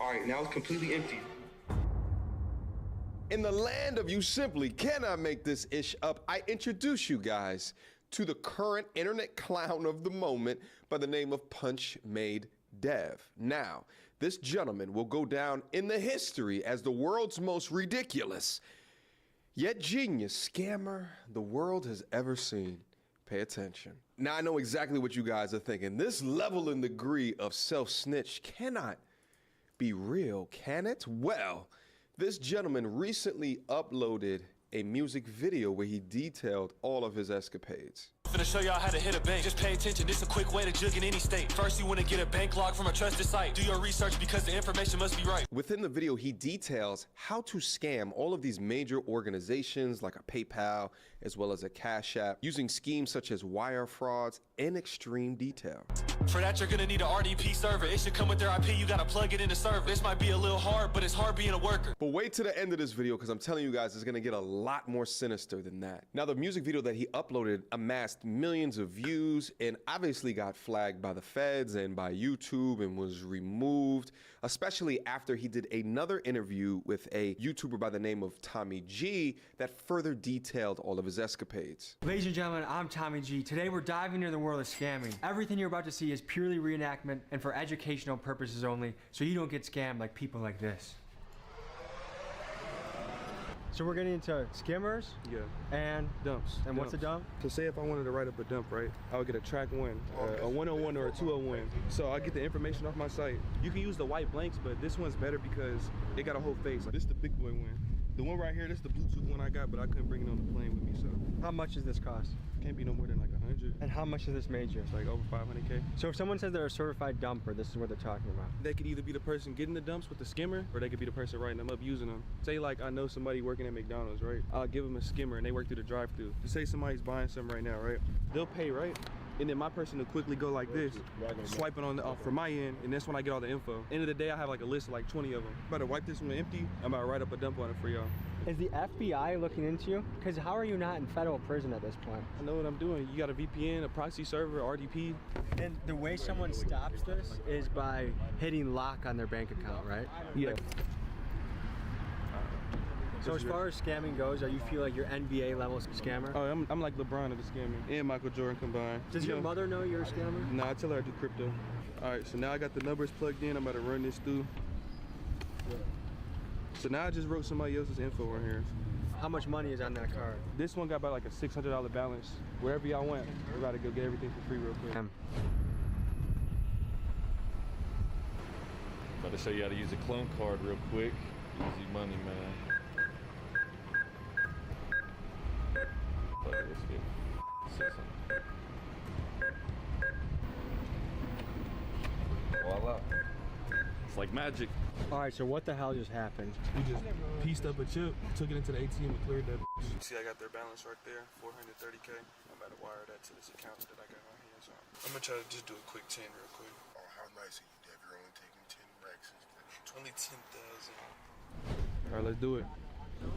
All right, now it's completely empty. In the land of you simply cannot make this ish up, I introduce you guys to the current internet clown of the moment by the name of Punch Made Dev. Now, this gentleman will go down in the history as the world's most ridiculous yet genius scammer the world has ever seen. Pay attention. Now, I know exactly what you guys are thinking. This level and degree of self-snitch cannot be real, can it? Well, this gentleman recently uploaded a music video where he detailed all of his escapades. I'm gonna show y'all how to hit a bank. Just pay attention, this is a quick way to jug in any state. First, you wanna get a bank log from a trusted site. Do your research because the information must be right. Within the video, he details how to scam all of these major organizations like a PayPal, as well as a Cash App, using schemes such as wire frauds in extreme detail. For that, you're gonna need an RDP server. It should come with their IP, you gotta plug it in the server. This might be a little hard, but it's hard being a worker. But wait to the end of this video, because I'm telling you guys, it's gonna get a lot more sinister than that. Now, the music video that he uploaded amassed millions of views and obviously got flagged by the feds and by YouTube and was removed, especially after he did another interview with a YouTuber by the name of Tommy G that further detailed all of his escapades. Ladies and gentlemen, I'm Tommy G. Today we're diving into the world of scamming. Everything you're about to see is purely reenactment and for educational purposes only, so you don't get scammed like people like this. So we're getting into skimmers and dumps. And what's a dump? So say if I wanted to write up a dump, right? I would get a track 1, a 101 or a 201. So I get the information off my site. You can use the white blanks, but this one's better because it got a whole face. This is the big boy one. The one right here, this is the Bluetooth one I got, but I couldn't bring it on the plane with me, so. How much does this cost? Can't be no more than like 100. And how much does this made you? It's like over 500K. So if someone says they're a certified dumper, this is what they're talking about. They could either be the person getting the dumps with the skimmer, or they could be the person writing them up using them. Say like I know somebody working at McDonald's, right? I'll give them a skimmer and they work through the drive-thru. Say somebody's buying something right now, right? They'll pay, right? And then my person will quickly go like this, swiping on the from my end, and that's when I get all the info. End of the day, I have like a list of like 20 of them. I'm about to wipe this one empty. I'm about to write up a dump on it for y'all. Is the FBI looking into you? Because how are you not in federal prison at this point? I know what I'm doing. You got a VPN, a proxy server, RDP. And the way someone stops this is by hitting lock on their bank account, right? Yeah. So as far as scamming goes, you feel like you're NBA level scammer? Oh, I'm like LeBron of the scamming and Michael Jordan combined. Does your mother know you're a scammer? Nah, I tell her I do crypto. All right, so now I got the numbers plugged in. I'm about to run this through. So now I just wrote somebody else's info right here. How much money is on that card? This one got about like a $600 balance. Wherever y'all went, we're about to go get everything for free real quick. About to show you how to use a clone card real quick. Easy money, man. Okay, let's get 600. Voila. It's like magic. All right, so what the hell just happened? We just pieced up a chip, took it into the ATM and cleared that. See, I got their balance right there, 430K. I'm about to wire that to this account that I got right here. So I'm gonna try to just do a quick 10 real quick. Oh, how nice of you, Dev. You're only taking 10 racks. It's only 10,000. All right, let's do it. Hello.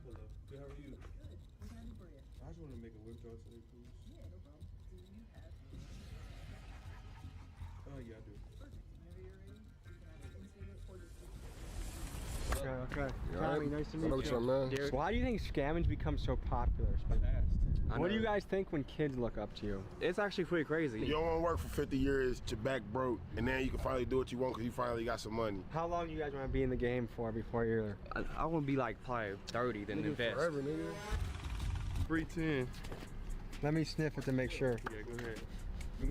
Good, how are you? I just want to make a withdrawal today, please. Yeah, no problem. Do you have? Oh, yeah, I do. Okay. You Tommy, right? nice to I meet know you. what's up, man. So why do you think scamming's become so popular? What do you guys think when kids look up to you? It's actually pretty crazy. You don't want to work for 50 years, your back broke, and then you can finally do what you want because you finally got some money. How long do you guys want to be in the game for before you're... I want to be like probably 30, then invest. Forever, nigga. 310. Let me sniff it to make sure. Yeah, go ahead.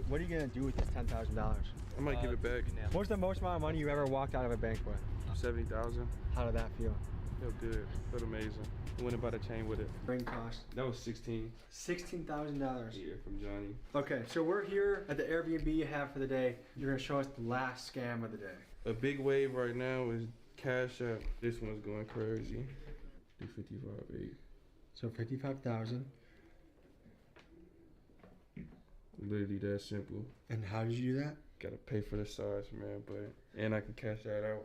What are you gonna do with this $10,000? I might give it back. What's the most amount of money you ever walked out of a bank with? 70,000. How did that feel? Felt good. Felt amazing. I went and bought a chain with it. Ring cost? That was 16. $16,000. Yeah, from Johnny. Okay, so we're here at the Airbnb you have for the day. You're gonna show us the last scam of the day. A big wave right now is Cash App. This one's going crazy. Do 55.8. So 55,000. Literally that simple. And how did you do that? Gotta pay for the size, man, and I can cash that out.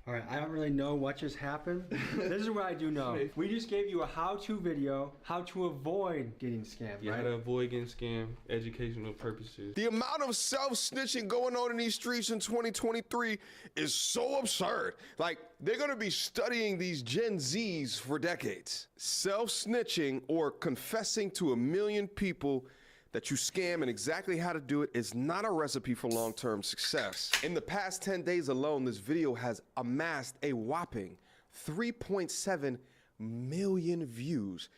All right, I don't really know what just happened. This is what I do know. We just gave you a how-to video, how to avoid getting scammed, Yeah, right? how to avoid getting scammed, educational purposes. The amount of self-snitching going on in these streets in 2023 is so absurd. Like, they're gonna be studying these Gen Zs for decades. Self-snitching or confessing to 1 million people that you scam and exactly how to do it is not a recipe for long-term success. In the past 10 days alone, this video has amassed a whopping 3.7 million views.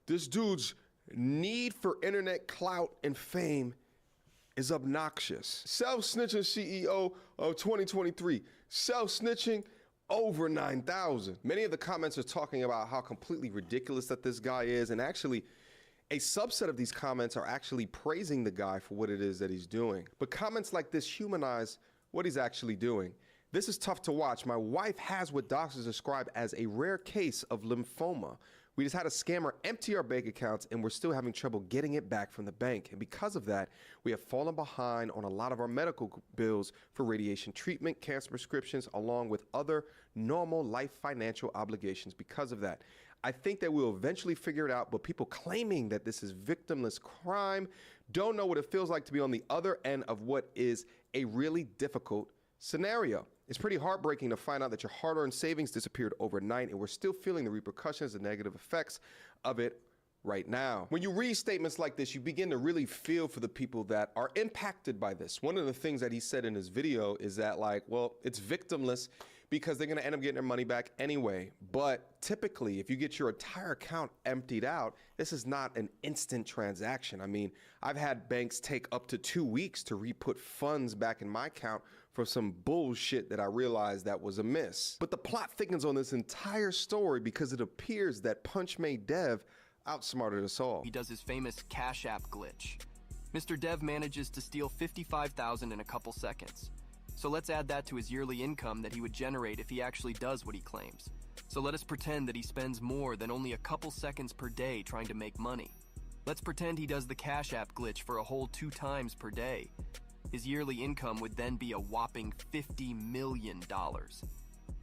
This dude's need for internet clout and fame is obnoxious. Self-snitching CEO of 2023, self-snitching over 9,000. Many of the comments are talking about how completely ridiculous that this guy is, and actually, a subset of these comments are actually praising the guy for what it is that he's doing. But comments like this humanize what he's actually doing. This is tough to watch. My wife has what doctors describe as a rare case of lymphoma. We just had a scammer empty our bank accounts and we're still having trouble getting it back from the bank. And because of that, we have fallen behind on a lot of our medical bills for radiation treatment, cancer prescriptions, along with other normal life financial obligations because of that. I think that we'll eventually figure it out, but people claiming that this is victimless crime don't know what it feels like to be on the other end of what is a really difficult scenario. It's pretty heartbreaking to find out that your hard-earned savings disappeared overnight, and we're still feeling the repercussions and negative effects of it right now. When you read statements like this, you begin to really feel for the people that are impacted by this. One of the things that he said in his video is that, like, well, it's victimless because they're gonna end up getting their money back anyway. But typically, if you get your entire account emptied out, this is not an instant transaction. I mean, I've had banks take up to 2 weeks to re-put funds back in my account for some bullshit that I realized that was amiss. But the plot thickens on this entire story because it appears that Punch Made Dev outsmarted us all. He does his famous Cash App glitch. Mr. Dev manages to steal $55,000 in a couple seconds. So let's add that to his yearly income that he would generate if he actually does what he claims. So let us pretend that he spends more than only a couple seconds per day trying to make money. Let's pretend he does the Cash App glitch for a whole 2 times per day. His yearly income would then be a whopping $50 million.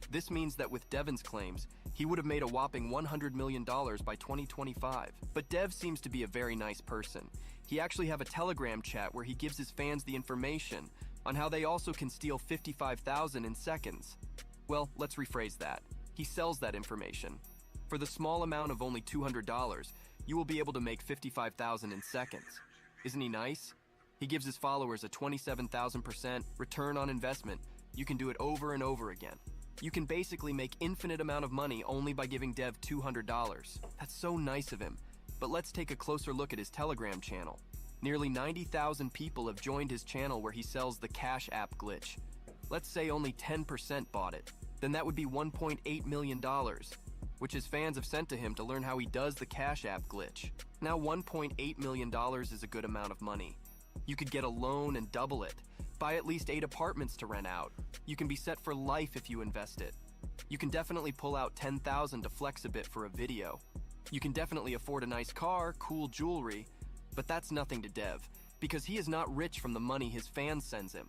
This means that with Devon's claims, he would have made a whopping $100 million by 2025. But Dev seems to be a very nice person. He actually have a Telegram chat where he gives his fans the information on how they also can steal $55,000 in seconds. Well, let's rephrase that. He sells that information. For the small amount of only $200, you will be able to make $55,000 in seconds. Isn't he nice? He gives his followers a 27,000% return on investment. You can do it over and over again. You can basically make infinite amount of money only by giving Dev $200. That's so nice of him. But let's take a closer look at his Telegram channel. Nearly 90,000 people have joined his channel where he sells the Cash App glitch. Let's say only 10% bought it. Then that would be $1.8 million, which his fans have sent to him to learn how he does the Cash App glitch. Now $1.8 million is a good amount of money. You could get a loan and double it. Buy at least 8 apartments to rent out. You can be set for life if you invest it. You can definitely pull out $10,000 to flex a bit for a video. You can definitely afford a nice car, cool jewelry, but that's nothing to Dev, because he is not rich from the money his fans sends him.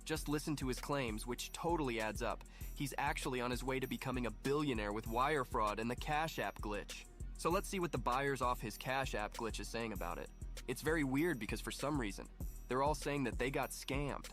Just listen to his claims, which totally adds up. He's actually on his way to becoming a billionaire with wire fraud and the Cash App glitch. So let's see what the buyers off his Cash App glitch is saying about it. It's very weird because for some reason, they're all saying that they got scammed.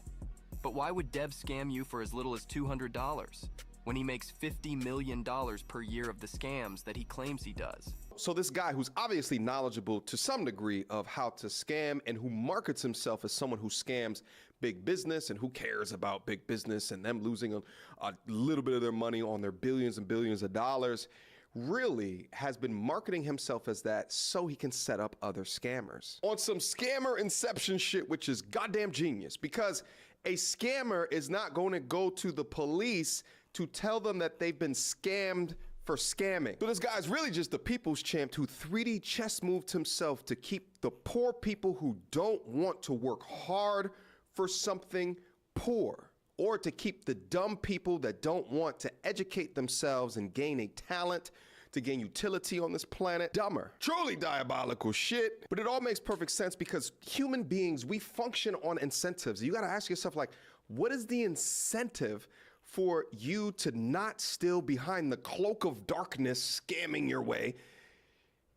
But why would Dev scam you for as little as $200? when he makes $50 million per year of the scams that he claims he does. So this guy who's obviously knowledgeable to some degree of how to scam and who markets himself as someone who scams big business and who cares about big business and them losing a little bit of their money on their billions and billions of dollars, really has been marketing himself as that so he can set up other scammers. On some scammer inception shit, which is goddamn genius, because a scammer is not going to go to the police to tell them that they've been scammed for scamming. So this guy's really just the people's champ who 3D chess moved himself to keep the poor people who don't want to work hard for something poor, or to keep the dumb people that don't want to educate themselves and gain a talent to gain utility on this planet dumber. Truly diabolical shit, but it all makes perfect sense because human beings, we function on incentives. You gotta ask yourself, like, what is the incentive for you to not still behind the cloak of darkness scamming your way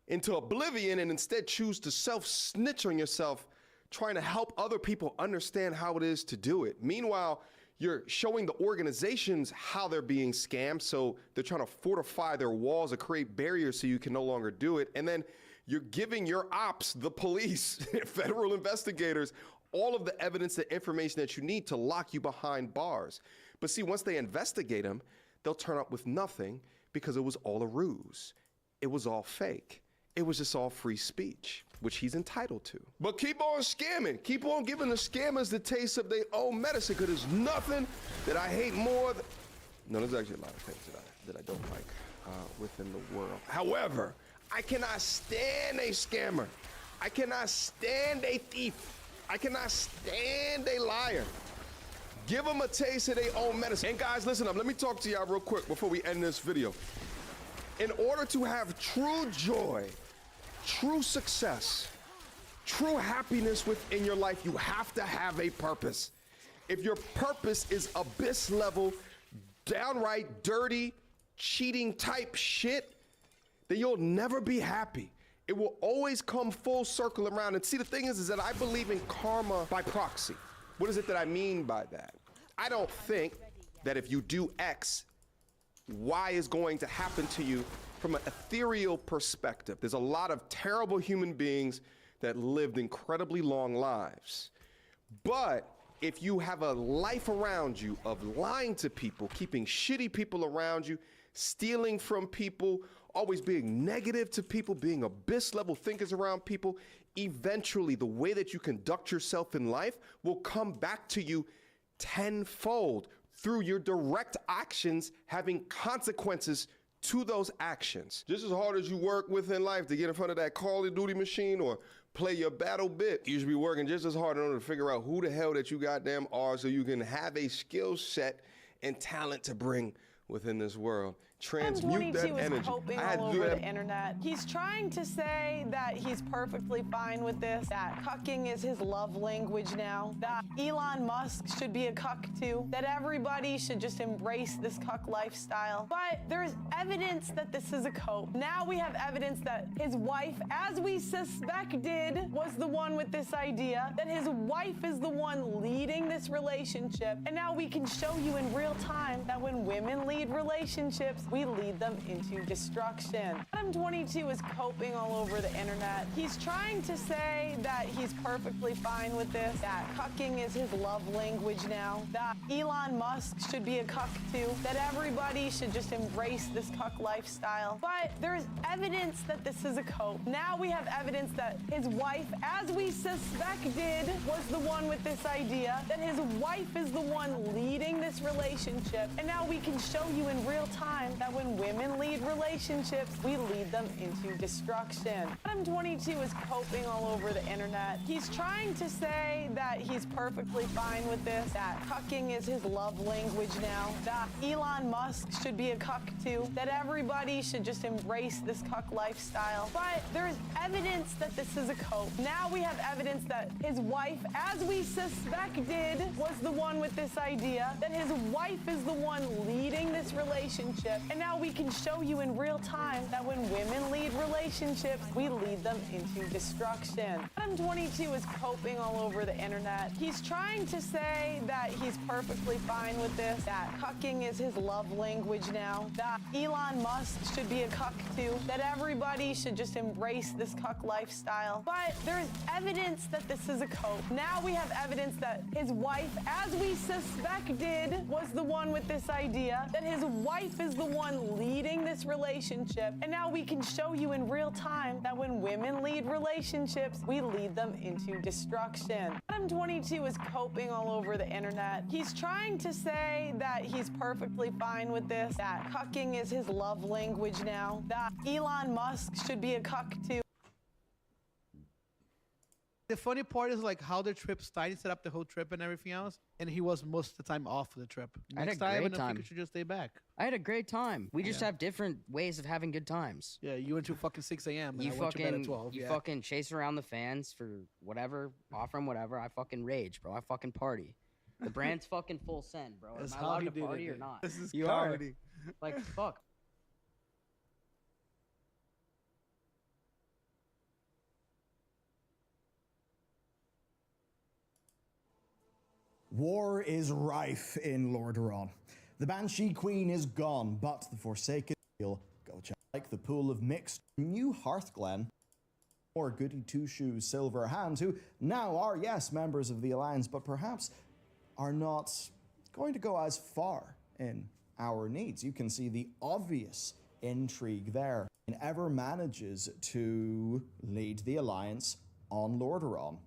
into oblivion and instead choose to self-snitch on yourself, trying to help other people understand how it is to do it? Meanwhile, you're showing the organizations how they're being scammed, so they're trying to fortify their walls or create barriers so you can no longer do it. And then you're giving your ops, the police, federal investigators, all of the evidence and information that you need to lock you behind bars. But see, once they investigate them, they'll turn up with nothing because it was all a ruse. It was all fake. It was just all free speech, which he's entitled to. But keep on scamming. Keep on giving the scammers the taste of their own medicine, because there's nothing that I hate more than... No, there's actually a lot of things that I don't like within the world. However, I cannot stand a scammer. I cannot stand a thief. I cannot stand a liar. Give them a taste of their own medicine. And guys, listen up. Let me talk to y'all real quick before we end this video. In order to have true joy, true success, true happiness within your life, you have to have a purpose. If your purpose is abyss level, downright dirty, cheating type shit, then you'll never be happy. It will always come full circle around. And see, the thing is that I believe in karma by proxy. What is it that I mean by that? I don't think that if you do X, Y is going to happen to you from an ethereal perspective. There's a lot of terrible human beings that lived incredibly long lives. But if you have a life around you of lying to people, keeping shitty people around you, stealing from people, always being negative to people, being abyss level thinkers around people, eventually the way that you conduct yourself in life will come back to you tenfold through your direct actions having consequences to those actions. Just as hard as you work within life to get in front of that Call of Duty machine or play your battle bit, you should be working just as hard in order to figure out who the hell that you goddamn are so you can have a skill set and talent to bring within this world. Transmute that energy. Is coping all over the internet. He's trying to say that he's perfectly fine with this, that cucking is his love language now, that Elon Musk should be a cuck too, that everybody should just embrace this cuck lifestyle. But there's evidence that this is a cope. Now we have evidence that his wife, as we suspected, was the one with this idea, that his wife is the one leading this relationship. And now we can show you in real time that when women lead relationships, we lead them into destruction. Adam 22 is coping all over the internet. He's trying to say that he's perfectly fine with this, that cucking is his love language now, that Elon Musk should be a cuck too, that everybody should just embrace this cuck lifestyle. But there's evidence that this is a cope. Now we have evidence that his wife, as we suspected, was the one with this idea, that his wife is the one leading this relationship. And now we can show you in real time that when women lead relationships, we lead them into destruction. Adam 22 is coping all over the internet. He's trying to say that he's perfectly fine with this, that cucking is his love language now, that Elon Musk should be a cuck too, that everybody should just embrace this cuck lifestyle. But there's evidence that this is a cope. Now we have evidence that his wife, as we suspected, was the one with this idea, that his wife is the one leading this relationship. And now we can show you in real time that when women lead relationships, we lead them into destruction. Adam 22 is coping all over the internet. He's trying to say that he's perfectly fine with this, that cucking is his love language now, that Elon Musk should be a cuck too, that everybody should just embrace this cuck lifestyle. But there's evidence that this is a cope. Now we have evidence that his wife, as we suspected, was the one with this idea, that his wife is the one leading this relationship. And now we can show you in real time that when women lead relationships, we lead them into destruction. Adam 22 is coping all over the internet. He's trying to say that he's perfectly fine with this, that cucking is his love language now, that Elon Musk should be a cuck too. The funny part is like how the trip started, set up the whole trip and everything else, and he was most of the time off the trip. I had a Next time, great I time. think you should just stay back. I had a great time. We just Yeah. have different ways of having good times. Yeah, you went to fucking 6 a.m. and You I went to bed at fucking, 12. you yeah. fucking chase around the fans for whatever, offer them whatever. I fucking rage, bro. I fucking party. The brand's fucking full send, bro. That's Am I how allowed he to did it, party or dude. not? This is you comedy. are. Like, fuck. War is rife in Lordaeron. The Banshee Queen is gone, but the Forsaken will go check. Like the pool of mixed new Hearthglen, or goody two-shoes Silver Hand, who now are, yes, members of the Alliance, but perhaps are not going to go as far in our needs. You can see the obvious intrigue there. And ever manages to lead the Alliance on Lordaeron.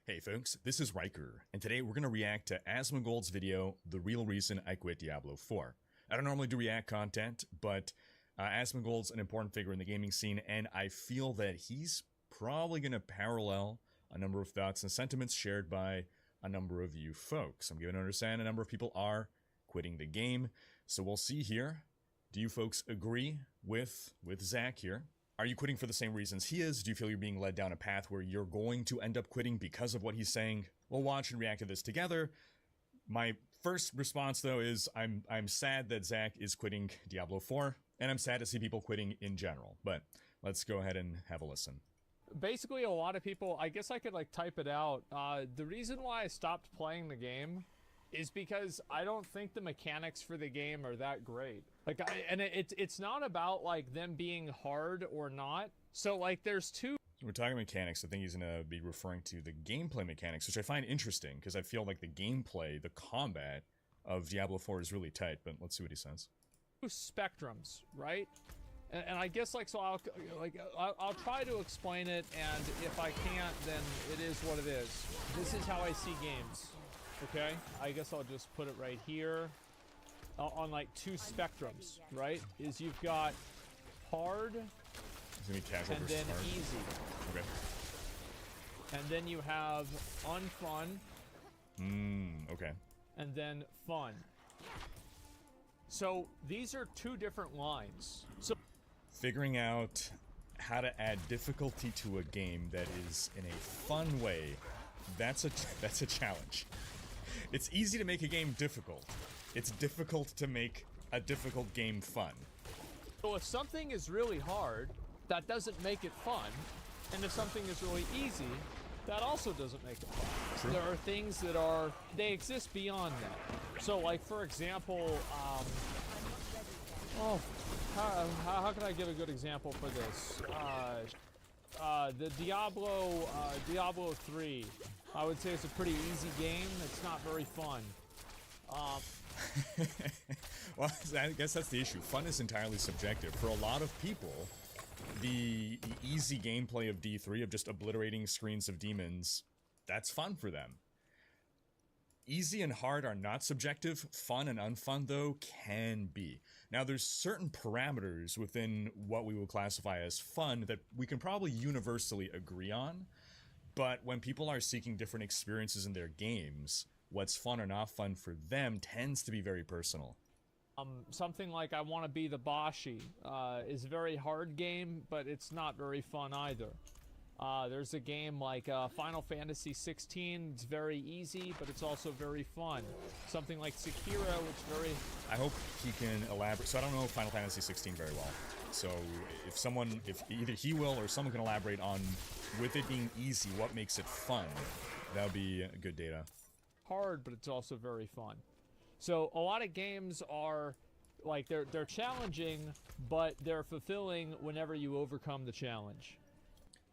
Hey folks, this is Riker, and today we're going to react to Asmongold's video, The Real Reason I Quit Diablo 4. I don't normally do react content, but Asmongold's an important figure in the gaming scene, and I feel that he's probably going to parallel a number of thoughts and sentiments shared by a number of you folks. I'm given to understand a number of people are quitting the game, so we'll see here. Do you folks agree with Zach here? Are you quitting for the same reasons he is? Do you feel you're being led down a path where you're going to end up quitting because of what he's saying? We'll watch and react to this together. My first response, though, is I'm sad that Zach is quitting Diablo 4, and I'm sad to see people quitting in general. But let's go ahead and have a listen. Basically, a lot of people, I guess I could like type it out. The reason why I stopped playing the game is because I don't think the mechanics for the game are that great. Like, it's not about like them being hard or not. So like, there's two. We're talking mechanics. I think he's going to be referring to the gameplay mechanics, which I find interesting because I feel like the gameplay, the combat of Diablo 4 is really tight. But let's see what he says. Two spectrums, right? And I guess like, so I'll try to explain it, and if I can't, then it is what it is. This is how I see games. Okay, I guess I'll just put it right here on like two spectrums, right? Is you've got hard and then easy. Okay. And then you have unfun. Okay. And then fun. So these are two different lines. So figuring out how to add difficulty to a game that is in a fun way, that's a challenge. It's easy to make a game difficult. It's difficult to make a difficult game fun. So if something is really hard, that doesn't make it fun. And if something is really easy, that also doesn't make it fun. True. There are things that they exist beyond that. So like, for example, how can I give a good example for this? The Diablo 3, I would say it's a pretty easy game. It's not very fun. Well, I guess that's the issue. Fun is entirely subjective. For a lot of people, the easy gameplay of D3, of just obliterating screens of demons, that's fun for them. Easy and hard are not subjective. Fun and unfun, though, can be. Now, there's certain parameters within what we will classify as fun that we can probably universally agree on. But when people are seeking different experiences in their games, what's fun or not fun for them tends to be very personal. Something like I Want to Be the Bashi is a very hard game, but it's not very fun either. There's a game like Final Fantasy 16. It's very easy, but it's also very fun. Something like Sekiro, which very... I hope he can elaborate. So I don't know Final Fantasy 16 very well. So if either he will or someone can elaborate on, with it being easy, what makes it fun, that would be good data. Hard, but it's also very fun. So a lot of games are like they're challenging, but they're fulfilling whenever you overcome the challenge.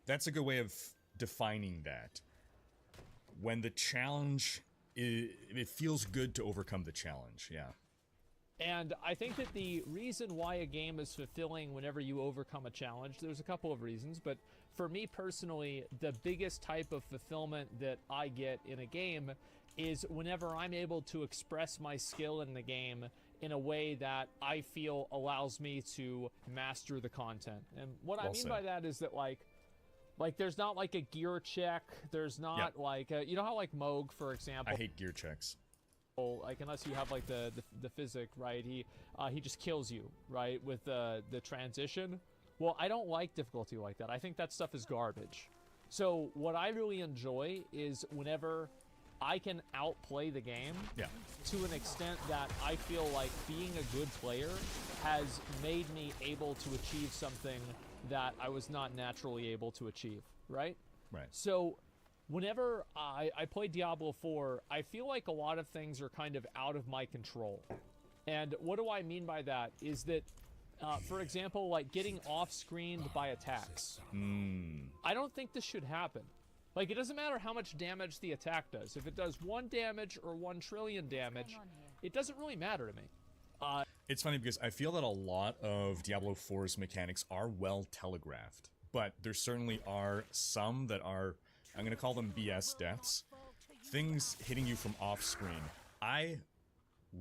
That's a good way of defining that. When the challenge, it feels good to overcome the challenge, yeah. And I think that the reason why a game is fulfilling whenever you overcome a challenge, there's a couple of reasons, but for me personally, the biggest type of fulfillment that I get in a game is whenever I'm able to express my skill in the game in a way that I feel allows me to master the content. And what I mean by that is that like there's not like a gear check, there's not like you know how like Moog, for example, I hate gear checks. Like unless you have like the physic, right? He just kills you, right, with the transition. Well, I don't like difficulty like that. I think that stuff is garbage. So what I really enjoy is whenever I can outplay the game to an extent that I feel like being a good player has made me able to achieve something that I was not naturally able to achieve, right? Right. So whenever I play Diablo 4, I feel like a lot of things are kind of out of my control. And what do I mean by that is that, for example, like getting off-screened by attacks. I don't think this should happen. Like, it doesn't matter how much damage the attack does. If it does 1 damage or 1 trillion damage, it doesn't really matter to me. It's funny because I feel that a lot of Diablo 4's mechanics are well telegraphed, but there certainly are some that are, I'm going to call them BS deaths. Things hitting you from off screen. I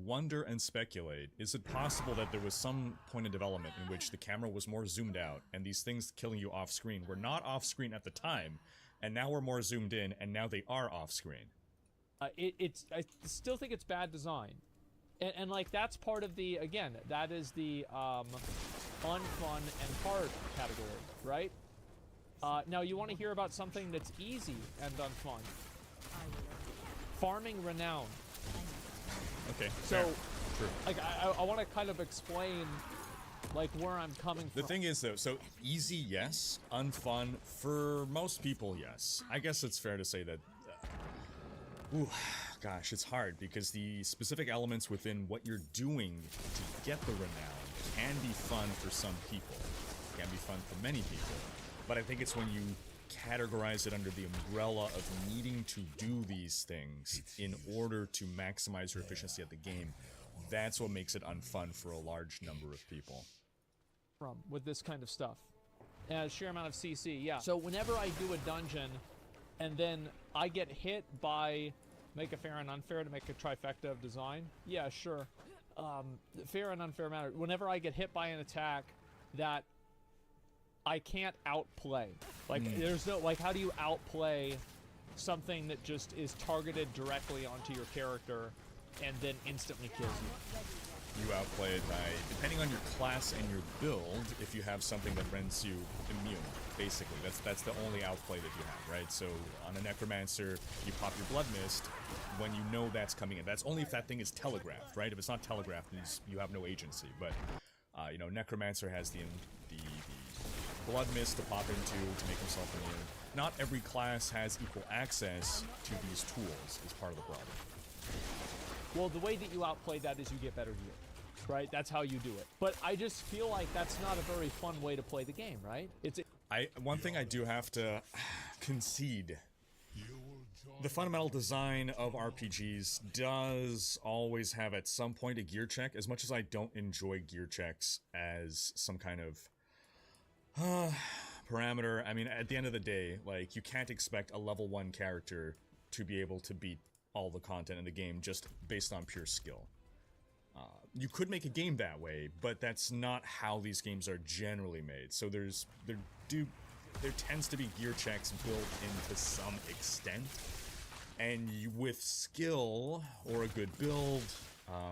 wonder and speculate, is it possible that there was some point in development in which the camera was more zoomed out and these things killing you off screen were not off screen at the time, and now we're more zoomed in and now they are off screen? I still think it's bad design. And like, that's part of the, again, that is the unfun and hard category, right? Now, you want to hear about something that's easy and unfun. Farming renown. Okay, so, true. Like, I want to kind of explain, like, where I'm coming from. The thing is, though, so easy, yes. Unfun, for most people, yes. I guess it's fair to say that... gosh, it's hard, because the specific elements within what you're doing to get the renown can be fun for some people. Can be fun for many people. But I think it's when you categorize it under the umbrella of needing to do these things in order to maximize your efficiency at the game, that's what makes it unfun for a large number of people. With this kind of stuff. And a sheer amount of CC, yeah. So whenever I do a dungeon, and then I get hit by... Make a fair and unfair to make a trifecta of design? Yeah, sure. Fair and unfair matter. Whenever I get hit by an attack that I can't outplay. Like, there's no, like, how do you outplay something that just is targeted directly onto your character and then instantly kills you? You outplay it by, depending on your class and your build, if you have something that rends you immune, basically. That's the only outplay that you have, right? So on a Necromancer, you pop your Blood Mist when you know that's coming in. That's only if that thing is telegraphed, right? If it's not telegraphed, then you have no agency. But, you know, Necromancer has the Blood Mist to pop into to make himself immune. Not every class has equal access to these tools, is part of the problem. Well, the way that you outplay that is you get better gear, right? That's how you do it. But I just feel like that's not a very fun way to play the game, right? One thing I do have to concede. The fundamental design of RPGs does always have at some point a gear check, as much as I don't enjoy gear checks as some kind of parameter. I mean, at the end of the day, like, you can't expect a level 1 character to be able to beat all the content in the game just based on pure skill. You could make a game that way, but that's not how these games are generally made. So there tends to be gear checks built in to some extent, and with skill or a good build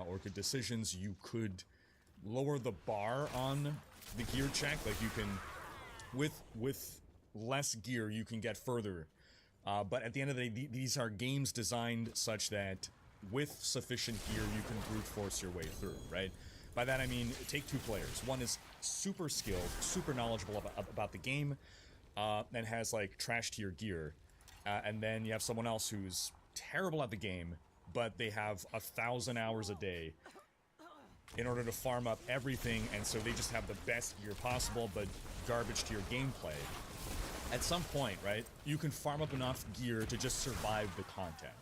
or good decisions, you could lower the bar on the gear check. Like, you can, with less gear, you can get further. But at the end of the day, these are games designed such that with sufficient gear, you can brute force your way through, right? By that I mean, take two players. One is super skilled, super knowledgeable about the game, and has like trash tier gear. And then you have someone else who's terrible at the game, but they have 1,000 hours a day in order to farm up everything, and so they just have the best gear possible, but garbage to your gameplay. At some point, right, you can farm up enough gear to just survive the content.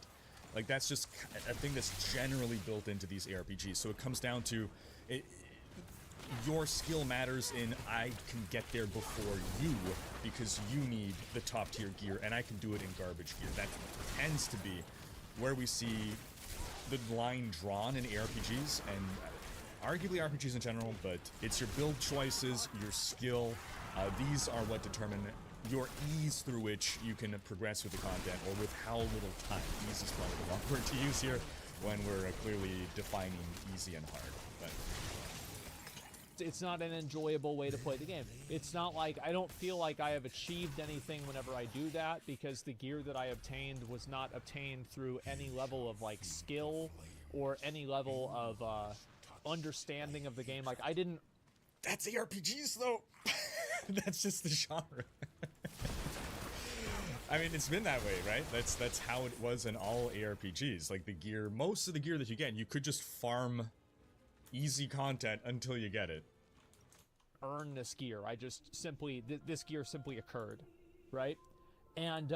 Like, that's just a thing that's generally built into these ARPGs. So it comes down to, your skill matters in, I can get there before you, because you need the top tier gear, and I can do it in garbage gear. That tends to be where we see the line drawn in ARPGs, and arguably RPGs in general, but it's your build choices, your skill, these are what determine your ease through which you can progress with the content, or with how little time. Ease is probably the wrong word to use here when we're clearly defining easy and hard. But it's not an enjoyable way to play the game. It's not like, I don't feel like I have achieved anything whenever I do that, because the gear that I obtained was not obtained through any level of like skill or any level of understanding of the game. Like, I didn't... That's ARPGs though. That's just the genre. I mean, it's been that way, right? That's how it was in all ARPGs. Like, the gear, most of the gear that you get, you could just farm easy content until you get it. Earn this gear. I just simply, this gear simply occurred, right? And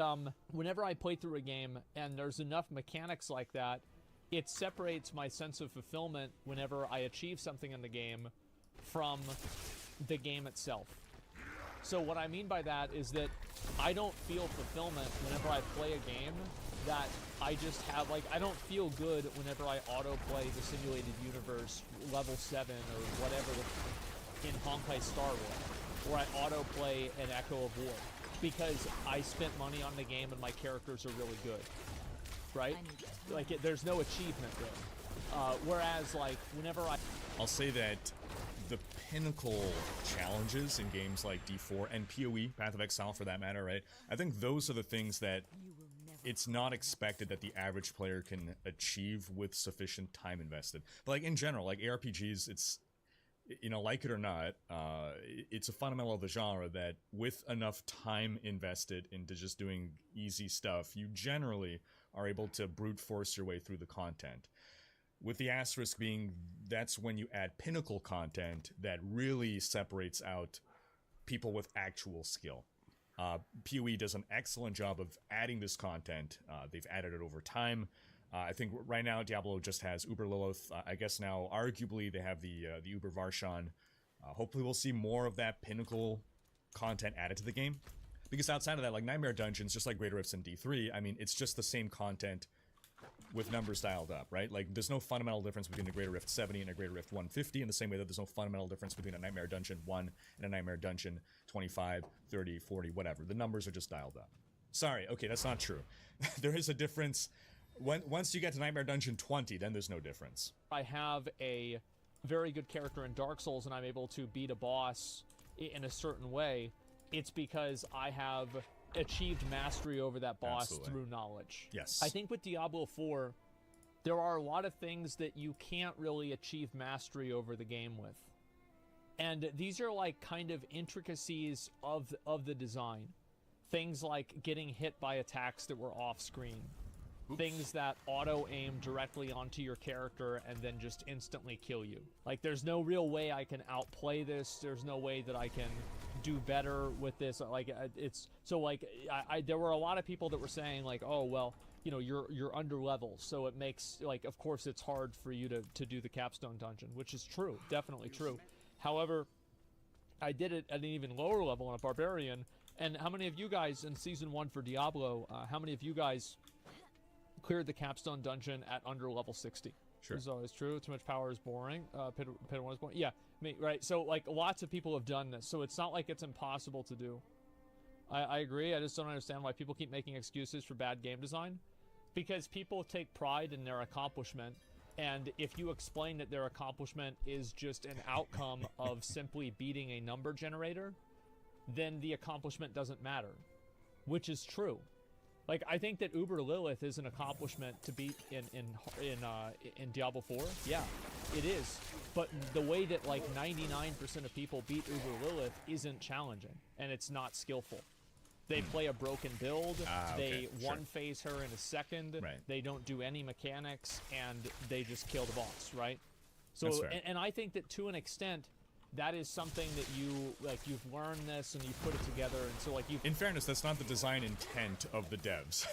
whenever I play through a game and there's enough mechanics like that, it separates my sense of fulfillment whenever I achieve something in the game from the game itself. So what I mean by that is that I don't feel fulfillment whenever I play a game that I just have, like, I don't feel good whenever I autoplay the Simulated Universe level 7 or whatever in Honkai Star Rail, or I autoplay an Echo of War, because I spent money on the game and my characters are really good, right? Like, there's no achievement there. Whereas, like, whenever I'll say that the pinnacle challenges in games like D4 and PoE, Path of Exile for that matter, right? I think those are the things that it's not expected that the average player can achieve with sufficient time invested. But like in general, like ARPGs, it's, you know, like it or not, it's a fundamental of the genre that with enough time invested into just doing easy stuff, you generally are able to brute force your way through the content. With the asterisk being, that's when you add pinnacle content that really separates out people with actual skill. PoE does an excellent job of adding this content. They've added it over time. I think right now Diablo just has Uber Lilith. I guess now, arguably, they have the Uber Varshan. Hopefully we'll see more of that pinnacle content added to the game. Because outside of that, like Nightmare Dungeons, just like Greater Rifts and D3, I mean, it's just the same content with numbers dialed up, right? Like, there's no fundamental difference between a Greater Rift 70 and a Greater Rift 150, in the same way that there's no fundamental difference between a Nightmare Dungeon 1 and a Nightmare Dungeon 25, 30, 40, whatever. The numbers are just dialed up. Sorry, okay, that's not true. There is a difference. Once you get to Nightmare Dungeon 20, then there's no difference. I have a very good character in Dark Souls and I'm able to beat a boss in a certain way, it's because I have achieved mastery over that boss through knowledge. Yes. I think with Diablo 4, there are a lot of things that you can't really achieve mastery over the game with. And these are like kind of intricacies of the design. Things like getting hit by attacks that were off screen. Oops. Things that auto-aim directly onto your character and then just instantly kill you. Like, there's no real way I can outplay this. There's no way that I can do better with this. Like, it's so like there were a lot of people that were saying like, oh well, you know, you're under level, so it makes, like, of course it's hard for you to do the capstone dungeon, which is true, definitely true. However, I did it at an even lower level on a barbarian. And how many of you guys in season 1 for Diablo, how many of you guys cleared the capstone dungeon at under level 60? Sure. It's always true. Too much power is boring. Pit 1 is boring. Yeah, me, right. So like lots of people have done this. So it's not like it's impossible to do. I agree. I just don't understand why people keep making excuses for bad game design. Because people take pride in their accomplishment. And if you explain that their accomplishment is just an outcome of simply beating a number generator, then the accomplishment doesn't matter, which is true. Like, I think that Uber Lilith is an accomplishment to beat in Diablo 4. Yeah, it is. But the way that like 99% of people beat Uber Lilith isn't challenging, and it's not skillful. They play a broken build. They one-phase her in a second. Right. They don't do any mechanics, and they just kill the boss, right? So, That's fair. and I think that to an extent, that is something that you've learned this and you put it together, and so like you. In fairness, that's not the design intent of the devs.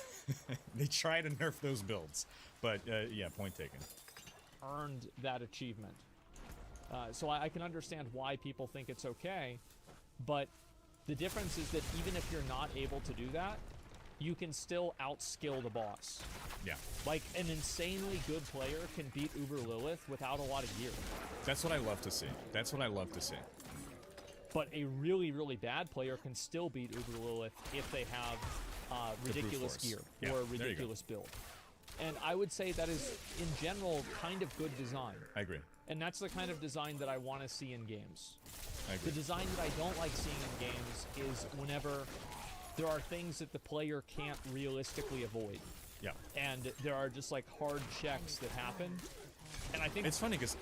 They try to nerf those builds, but yeah, point taken. Earned that achievement. So I can understand why people think it's okay, but the difference is that even if you're not able to do that, you can still outskill the boss. Yeah. Like, an insanely good player can beat Uber Lilith without a lot of gear. That's what I love to see. That's what I love to see. But a really, really bad player can still beat Uber Lilith if they have ridiculous gear or a ridiculous build. And I would say that is, in general, kind of good design. I agree. And that's the kind of design that I want to see in games. I agree. The design that I don't like seeing in games is whenever there are things that the player can't realistically avoid. Yeah. And there are just like hard checks that happen. And I think it's funny because,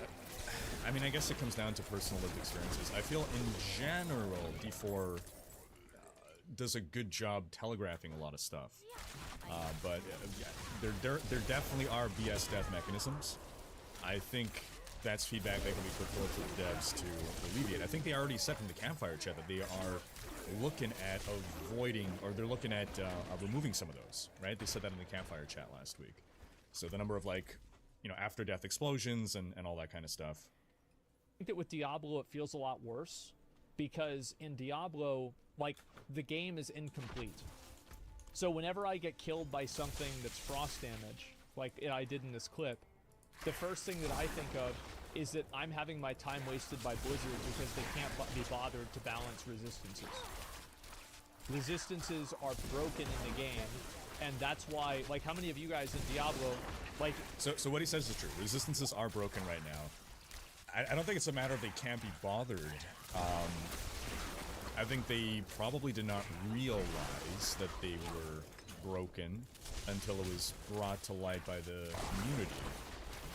I mean, I guess it comes down to personal lived experiences. I feel in general, D4 does a good job telegraphing a lot of stuff. But there definitely are BS death mechanisms. I think that's feedback that can be put forward to the devs to alleviate. I think they already said from the campfire chat that they are looking at avoiding, or they're looking at removing some of those, right? They said that in the campfire chat last week. So the number of, like, you know, after death explosions and all that kind of stuff. I think that with Diablo it feels a lot worse, because in Diablo, like, the game is incomplete. So whenever I get killed by something that's frost damage, like I did in this clip, the first thing that I think of is that I'm having my time wasted by Blizzard because they can't be bothered to balance resistances. Resistances are broken in the game, and that's why, like, how many of you guys in Diablo, like... So what he says is true. Resistances are broken right now. I don't think it's a matter of they can't be bothered. I think they probably did not realize that they were broken until it was brought to light by the community.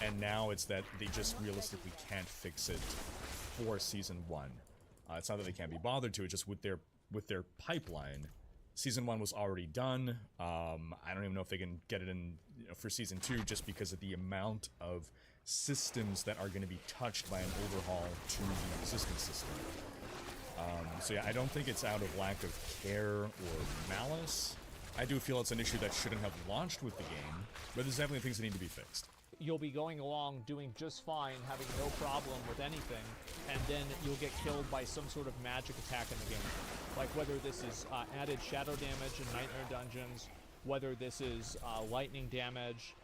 And now it's that they just realistically can't fix it for Season 1. It's not that they can't be bothered to, it's just with their pipeline. Season 1 was already done. I don't even know if they can get it in, you know, for Season 2, just because of the amount of systems that are going to be touched by an overhaul to the resistance system. So yeah, I don't think it's out of lack of care or malice. I do feel it's an issue that shouldn't have launched with the game, but there's definitely things that need to be fixed. You'll be going along doing just fine, having no problem with anything, and then you'll get killed by some sort of magic attack in the game. Like whether this is added shadow damage in Nightmare Dungeons, whether this is lightning damage,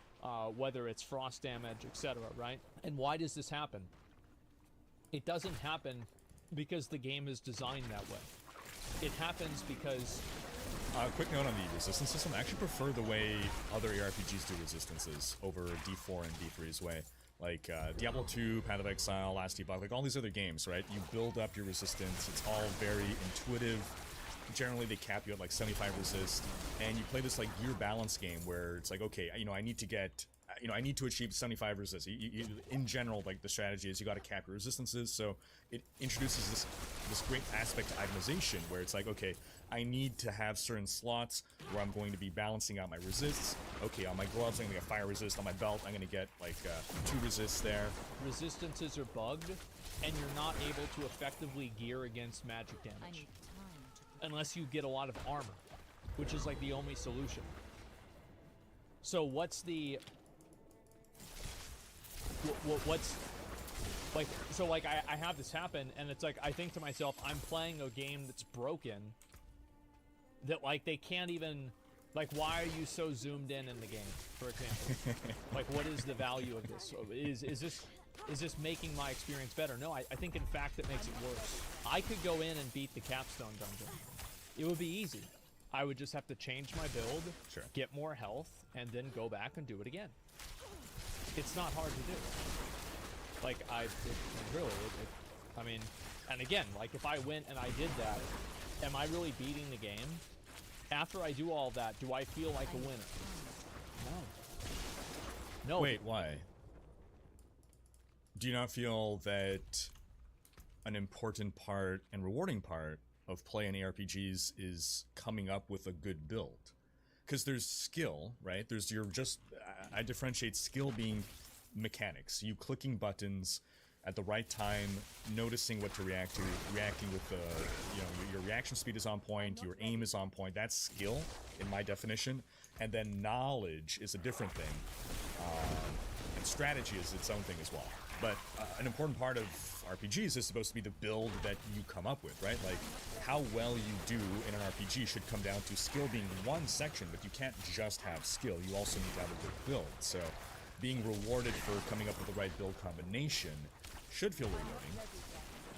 whether it's frost damage, etc., right? And why does this happen? It doesn't happen because the game is designed that way. It happens because... Quick note on the resistance system. I actually prefer the way other ARPGs do resistances over D4 and D3's way. Like Diablo 2, Path of Exile, Last Epoch, like all these other games, right? You build up your resistance. It's all very intuitive. Generally, they cap you at like 75 resist, and you play this like gear balance game where it's like, okay, you know, I need to get, you know, I need to achieve 75 resist. In general, like the strategy is you got to cap your resistances, so it introduces this great aspect to itemization where it's like, okay, I need to have certain slots where I'm going to be balancing out my resists. Okay, on my gloves, I'm going to get fire resist. On my belt, I'm going to get like 2 resists there. Resistances are bugged, and you're not able to effectively gear against magic damage. Unless you get a lot of armor, which is like the only solution. So what's the... What's... Like, so like I have this happen, and it's like, I think to myself, I'm playing a game that's broken, that like they can't even... Like, why are you so zoomed in the game, for example? Like, what is the value of this? Is this making my experience better? No, I think in fact it makes it worse. I could go in and beat the capstone dungeon. It would be easy. I would just have to change my build, get more health, and then go back and do it again. It's not hard to do. Like, I mean, and again, like if I went and I did that, am I really beating the game? After I do all that, do I feel like a winner? No. No. Wait, why? Do you not feel that an important part and rewarding part of playing ARPGs is coming up with a good build? Because there's skill, right? There's I differentiate skill being mechanics. You clicking buttons at the right time, noticing what to react to, reacting with the, your reaction speed is on point, your aim is on point. That's skill in my definition. And then knowledge is a different thing. And strategy is its own thing as well. But an important part of RPGs is supposed to be the build that you come up with, right? Like, how well you do in an RPG should come down to skill being one section, but you can't just have skill. You also need to have a good build. So being rewarded for coming up with the right build combination should feel rewarding.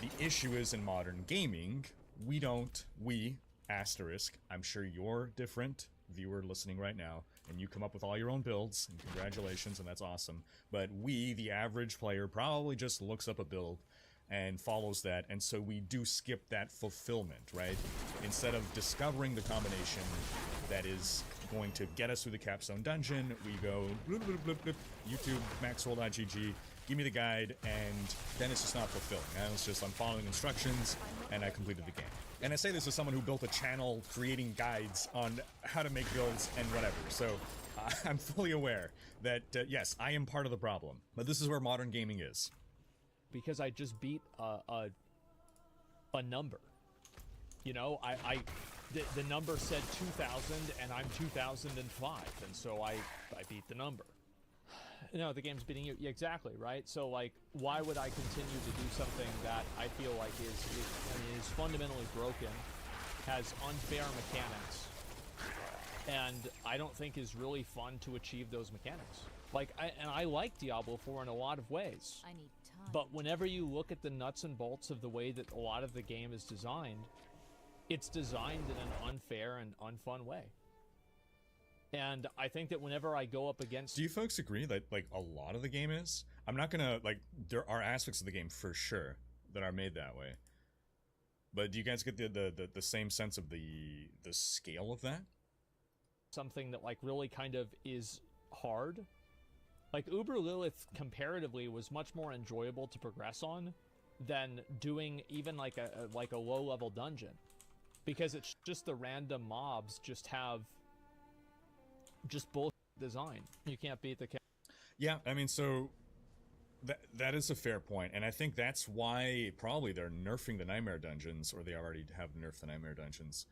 The issue is in modern gaming, we, asterisk, I'm sure you're different, viewer listening right now, and you come up with all your own builds, and congratulations, and that's awesome. But we, the average player, probably just looks up a build and follows that, and so we do skip that fulfillment, right? Instead of discovering the combination that is going to get us through the capstone dungeon, we go bloop, bloop, bloop, bloop, YouTube, maxroll.gg, give me the guide, and then it's just not fulfilling. And it's just I'm following instructions, and I completed the game. And I say this as someone who built a channel creating guides on how to make builds and whatever. So I'm fully aware that, yes, I am part of the problem. But this is where modern gaming is. Because I just beat a number. You know, the number said 2000 and I'm 2005. And so I beat the number. No, the game's beating you. Yeah, exactly, right? So, like, why would I continue to do something that I feel like is fundamentally broken, has unfair mechanics, and I don't think is really fun to achieve those mechanics? Like, I like Diablo 4 in a lot of ways. I need time. But whenever you look at the nuts and bolts of the way that a lot of the game is designed, it's designed in an unfair and unfun way. And I think that whenever I go up against... Do you folks agree that, like, a lot of the game is? I'm not gonna, like, there are aspects of the game, for sure, that are made that way. But do you guys get the same sense of the scale of that? Something that, like, really kind of is hard. Like, Uber Lilith, comparatively, was much more enjoyable to progress on than doing even, like, a low-level dungeon. Because it's just the random mobs just have... just both design. You can't beat the... Yeah, I mean, so that is a fair point, and I think that's why probably they're nerfing the Nightmare Dungeons, or they already have nerfed the Nightmare Dungeons.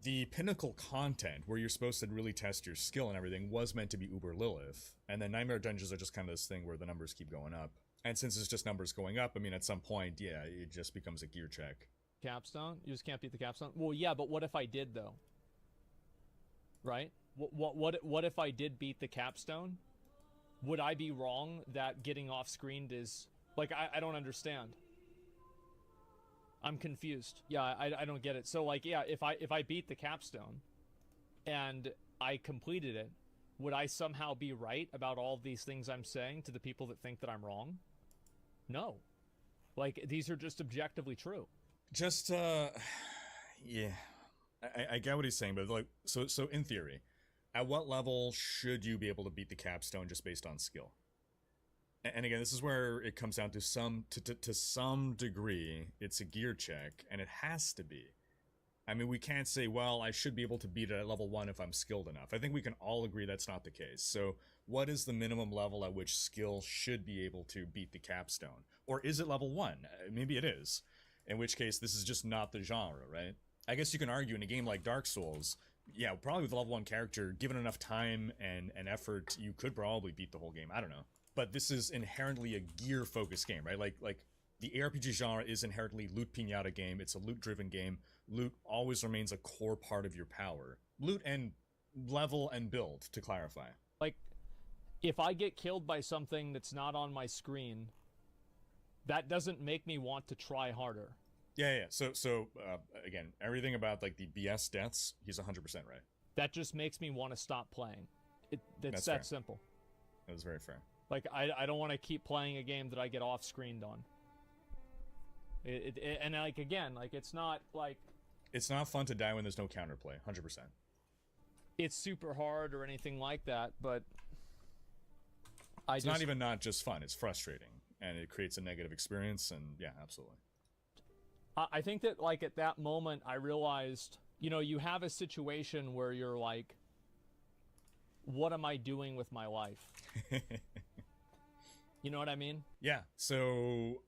The pinnacle content, where you're supposed to really test your skill and everything, was meant to be Uber Lilith, and then Nightmare Dungeons are just kind of this thing where the numbers keep going up. And since it's just numbers going up, I mean, at some point, yeah, it just becomes a gear check. Capstone? You just can't beat the capstone? Well, yeah, but what if I did, though? Right? What if I did beat the capstone? Would I be wrong that getting off screened is... Like, I don't understand. I'm confused. Yeah, I don't get it. So, like, yeah, if I beat the capstone and I completed it, would I somehow be right about all these things I'm saying to the people that think that I'm wrong? No. Like, these are just objectively true. Just, yeah. I get what he's saying, but, like, so in theory, at what level should you be able to beat the capstone just based on skill? And again, this is where it comes down to some degree, it's a gear check, and it has to be. I mean, we can't say, well, I should be able to beat it at level 1 if I'm skilled enough. I think we can all agree that's not the case. So what is the minimum level at which skill should be able to beat the capstone? Or is it level 1? Maybe it is. In which case, this is just not the genre, right? I guess you can argue in a game like Dark Souls, yeah, probably with a level 1 character, given enough time and effort, you could probably beat the whole game. I don't know. But this is inherently a gear-focused game, right? Like the ARPG genre is inherently loot pinata game. It's a loot-driven game. Loot always remains a core part of your power. Loot and level and build, to clarify. Like, if I get killed by something that's not on my screen, that doesn't make me want to try harder. Yeah. So again, everything about, like, the BS deaths, he's 100% right. That just makes me want to stop playing. It's that simple. That was very fair. Like, I don't want to keep playing a game that I get off-screened on. And, like, again, like, it's not, like... It's not fun to die when there's no counterplay, 100%. It's super hard or anything like that, but It's not just fun, it's frustrating, and it creates a negative experience, and yeah, absolutely. I think that, like, at that moment, I realized, you know, you have a situation where you're like, what am I doing with my life? You know what I mean? Yeah, so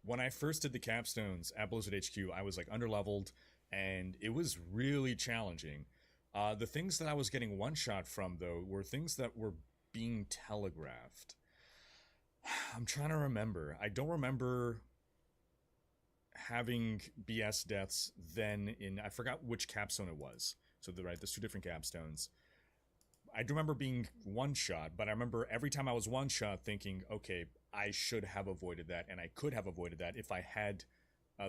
when I first did the capstones at Blizzard HQ, I was like underleveled, and it was really challenging. The things that I was getting one-shot from, though, were things that were being telegraphed. I'm trying to remember. I don't remember having BS deaths then in... I forgot which capstone it was. So, there's 2 different capstones. I do remember being one-shot, but I remember every time I was one-shot thinking, okay, I should have avoided that, and I could have avoided that if I had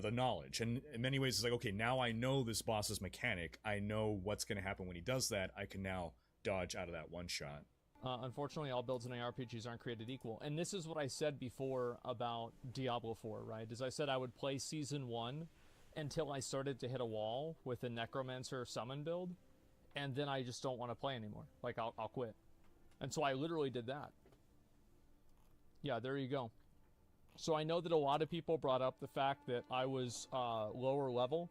the knowledge. And in many ways, it's like, okay, now I know this boss's mechanic. I know what's going to happen when he does that. I can now dodge out of that one-shot. Unfortunately, all builds in ARPGs aren't created equal. And this is what I said before about Diablo 4, right? As I said, I would play Season 1 until I started to hit a wall with the Necromancer summon build, and then I just don't want to play anymore. Like, I'll quit. And so I literally did that. Yeah, there you go. So I know that a lot of people brought up the fact that I was lower level.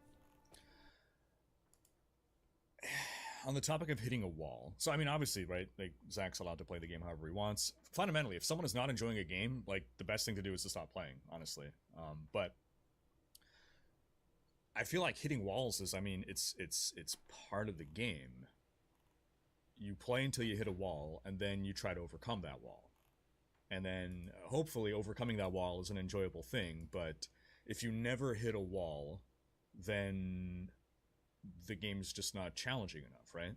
On the topic of hitting a wall, so I mean, obviously, right, like, Zach's allowed to play the game however he wants. Fundamentally, if someone is not enjoying a game, like, the best thing to do is to stop playing, honestly. But I feel like hitting walls is, I mean, it's part of the game. You play until you hit a wall, and then you try to overcome that wall. And then, hopefully, overcoming that wall is an enjoyable thing, but if you never hit a wall, then the game's just not challenging enough, right?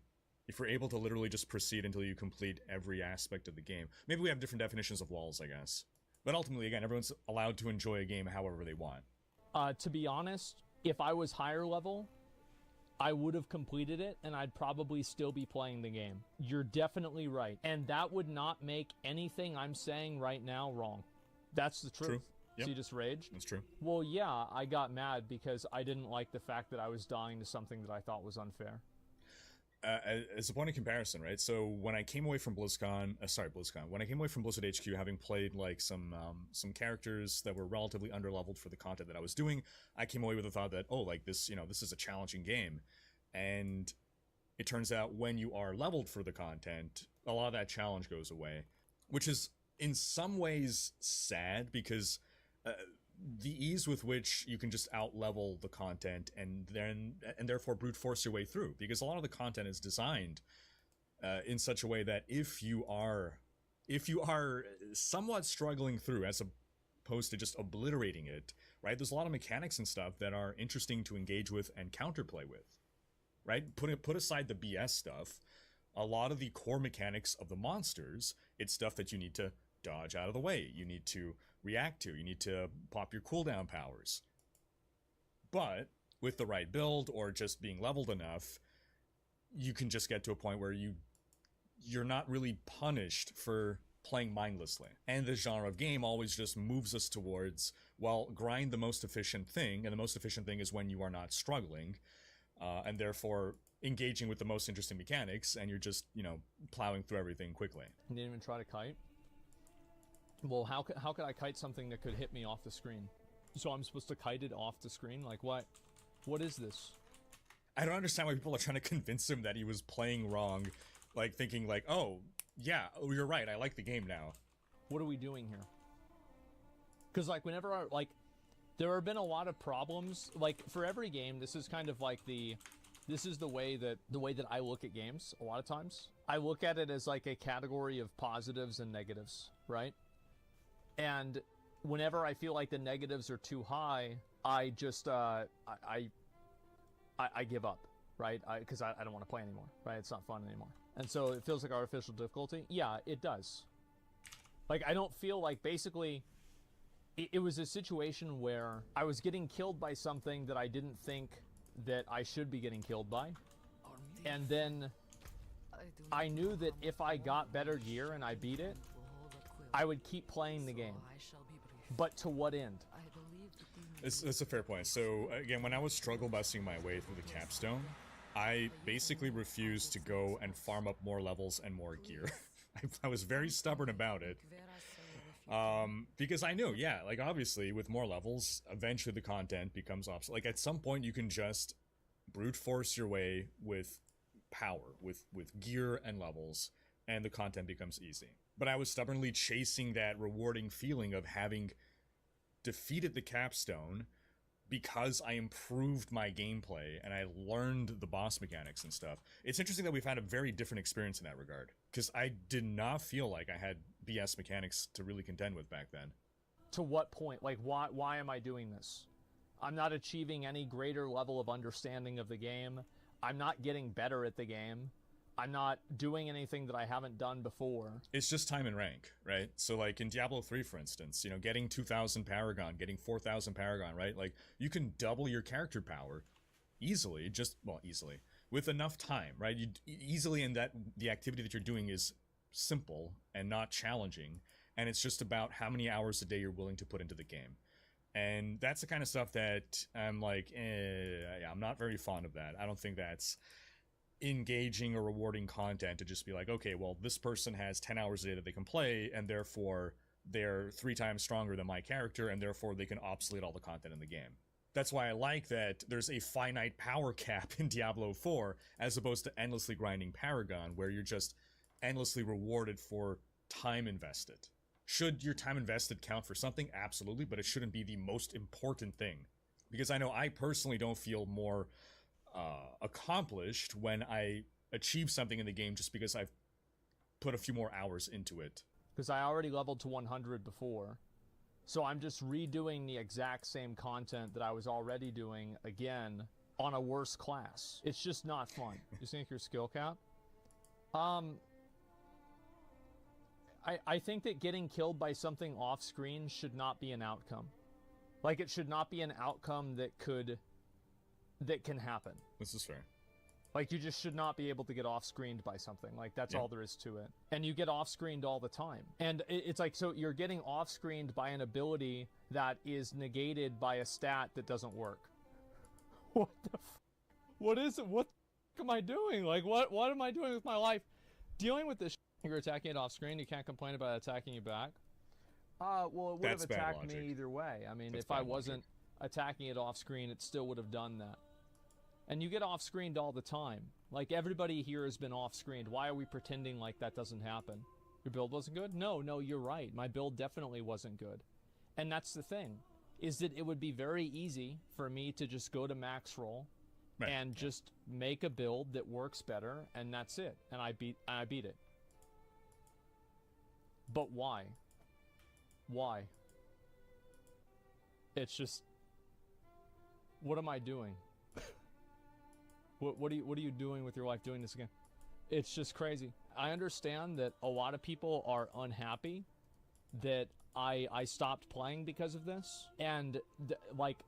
If you're able to literally just proceed until you complete every aspect of the game. Maybe we have different definitions of walls, I guess. But ultimately, again, everyone's allowed to enjoy a game however they want. To be honest, if I was higher level, I would have completed it, and I'd probably still be playing the game. You're definitely right. And that would not make anything I'm saying right now wrong. That's the truth. True. Yep. So you just raged? That's true. Well, yeah, I got mad because I didn't like the fact that I was dying to something that I thought was unfair. As a point of comparison, right? So when I came away from BlizzCon, when I came away from Blizzard HQ, having played like some characters that were relatively underleveled for the content that I was doing, I came away with the thought that, oh, like this, this is a challenging game, and it turns out when you are leveled for the content, a lot of that challenge goes away, which is in some ways sad because the ease with which you can just out-level the content and therefore brute force your way through, because a lot of the content is designed in such a way that if you are somewhat struggling through as opposed to just obliterating it, right? There's a lot of mechanics and stuff that are interesting to engage with and counterplay with, right? Put aside the BS stuff, a lot of the core mechanics of the monsters, it's stuff that you need to dodge out of the way. You need to react to. You need to pop your cooldown powers. But with the right build or just being leveled enough, you can just get to a point where you're not really punished for playing mindlessly. And this genre of game always just moves us towards, well, grind the most efficient thing, and the most efficient thing is when you are not struggling, and therefore engaging with the most interesting mechanics, and you're just, plowing through everything quickly. You didn't even try to kite? Well, how could I kite something that could hit me off the screen? So I'm supposed to kite it off the screen? Like, what is this? I don't understand why people are trying to convince him that he was playing wrong, like thinking like, oh, yeah, you're right, I like the game now. What are we doing here? Because, like, whenever there have been a lot of problems, like, for every game, this is kind of like this is the way that I look at games a lot of times. I look at it as like a category of positives and negatives, right? And whenever I feel like the negatives are too high, I just I give up, right? Because I don't want to play anymore, right? It's not fun anymore. And so it feels like artificial difficulty. Yeah, it does. Like, I don't feel like, basically, it was a situation where I was getting killed by something that I didn't think that I should be getting killed by. And then I knew that if I got better gear and I beat it, I would keep playing the game. But to what end? It's a fair point. So again, when I was struggle busting my way through the capstone, I basically refused to go and farm up more levels and more gear. I was very stubborn about it. Because I knew, yeah, like obviously with more levels, eventually the content becomes obsolete. Like at some point you can just brute force your way with power, with gear and levels, and the content becomes easy. But I was stubbornly chasing that rewarding feeling of having defeated the capstone because I improved my gameplay and I learned the boss mechanics and stuff. It's interesting that we've had a very different experience in that regard, because I did not feel like I had BS mechanics to really contend with back then. To what point? Like, why am I doing this? I'm not achieving any greater level of understanding of the game. I'm not getting better at the game. I'm not doing anything that I haven't done before. It's just time and rank, right? So like in Diablo 3, for instance, you know, getting 2,000 Paragon, getting 4,000 Paragon, right? Like you can double your character power easily, easily, with enough time, right? You easily, in that the activity that you're doing is simple and not challenging, and it's just about how many hours a day you're willing to put into the game. And that's the kind of stuff that I'm like, yeah, I'm not very fond of that. I don't think that's engaging or rewarding content to just be like, okay, well, this person has 10 hours a day that they can play, and therefore they're 3 times stronger than my character, and therefore they can obsolete all the content in the game. That's why I like that there's a finite power cap in Diablo 4, as opposed to endlessly grinding Paragon, where you're just endlessly rewarded for time invested. Should your time invested count for something? Absolutely, but it shouldn't be the most important thing. Because I know I personally don't feel more accomplished when I achieve something in the game just because I've put a few more hours into it. Because I already leveled to 100 before. So I'm just redoing the exact same content that I was already doing again on a worse class. It's just not fun. You think your skill cap? I think that getting killed by something off screen should not be an outcome. Like, it should not be an outcome that can happen. This is fair. Like, you just should not be able to get off-screened by something. Like, that's all there is to it. And you get off-screened all the time. And it's like, so you're getting off-screened by an ability that is negated by a stat that doesn't work. What the what is it? What the am I doing? Like, what am I doing with my life? Dealing with this you're attacking it off-screen, you can't complain about attacking you back. Well, it would have attacked me either way. I mean, if I wasn't attacking it off-screen, it still would have done that. And you get off-screened all the time. Like, everybody here has been off-screened. Why are we pretending like that doesn't happen? Your build wasn't good? No, you're right. My build definitely wasn't good. And that's the thing, is that it would be very easy for me to just go to max roll and just make a build that works better, and that's it. And I beat it. But why? Why? It's just, what am I doing? What are you doing with your life doing this again? It's just crazy. I understand that a lot of people are unhappy that I stopped playing because of this. And like,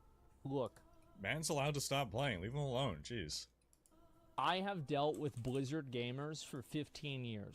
look. Man's allowed to stop playing. Leave him alone. Jeez. I have dealt with Blizzard gamers for 15 years.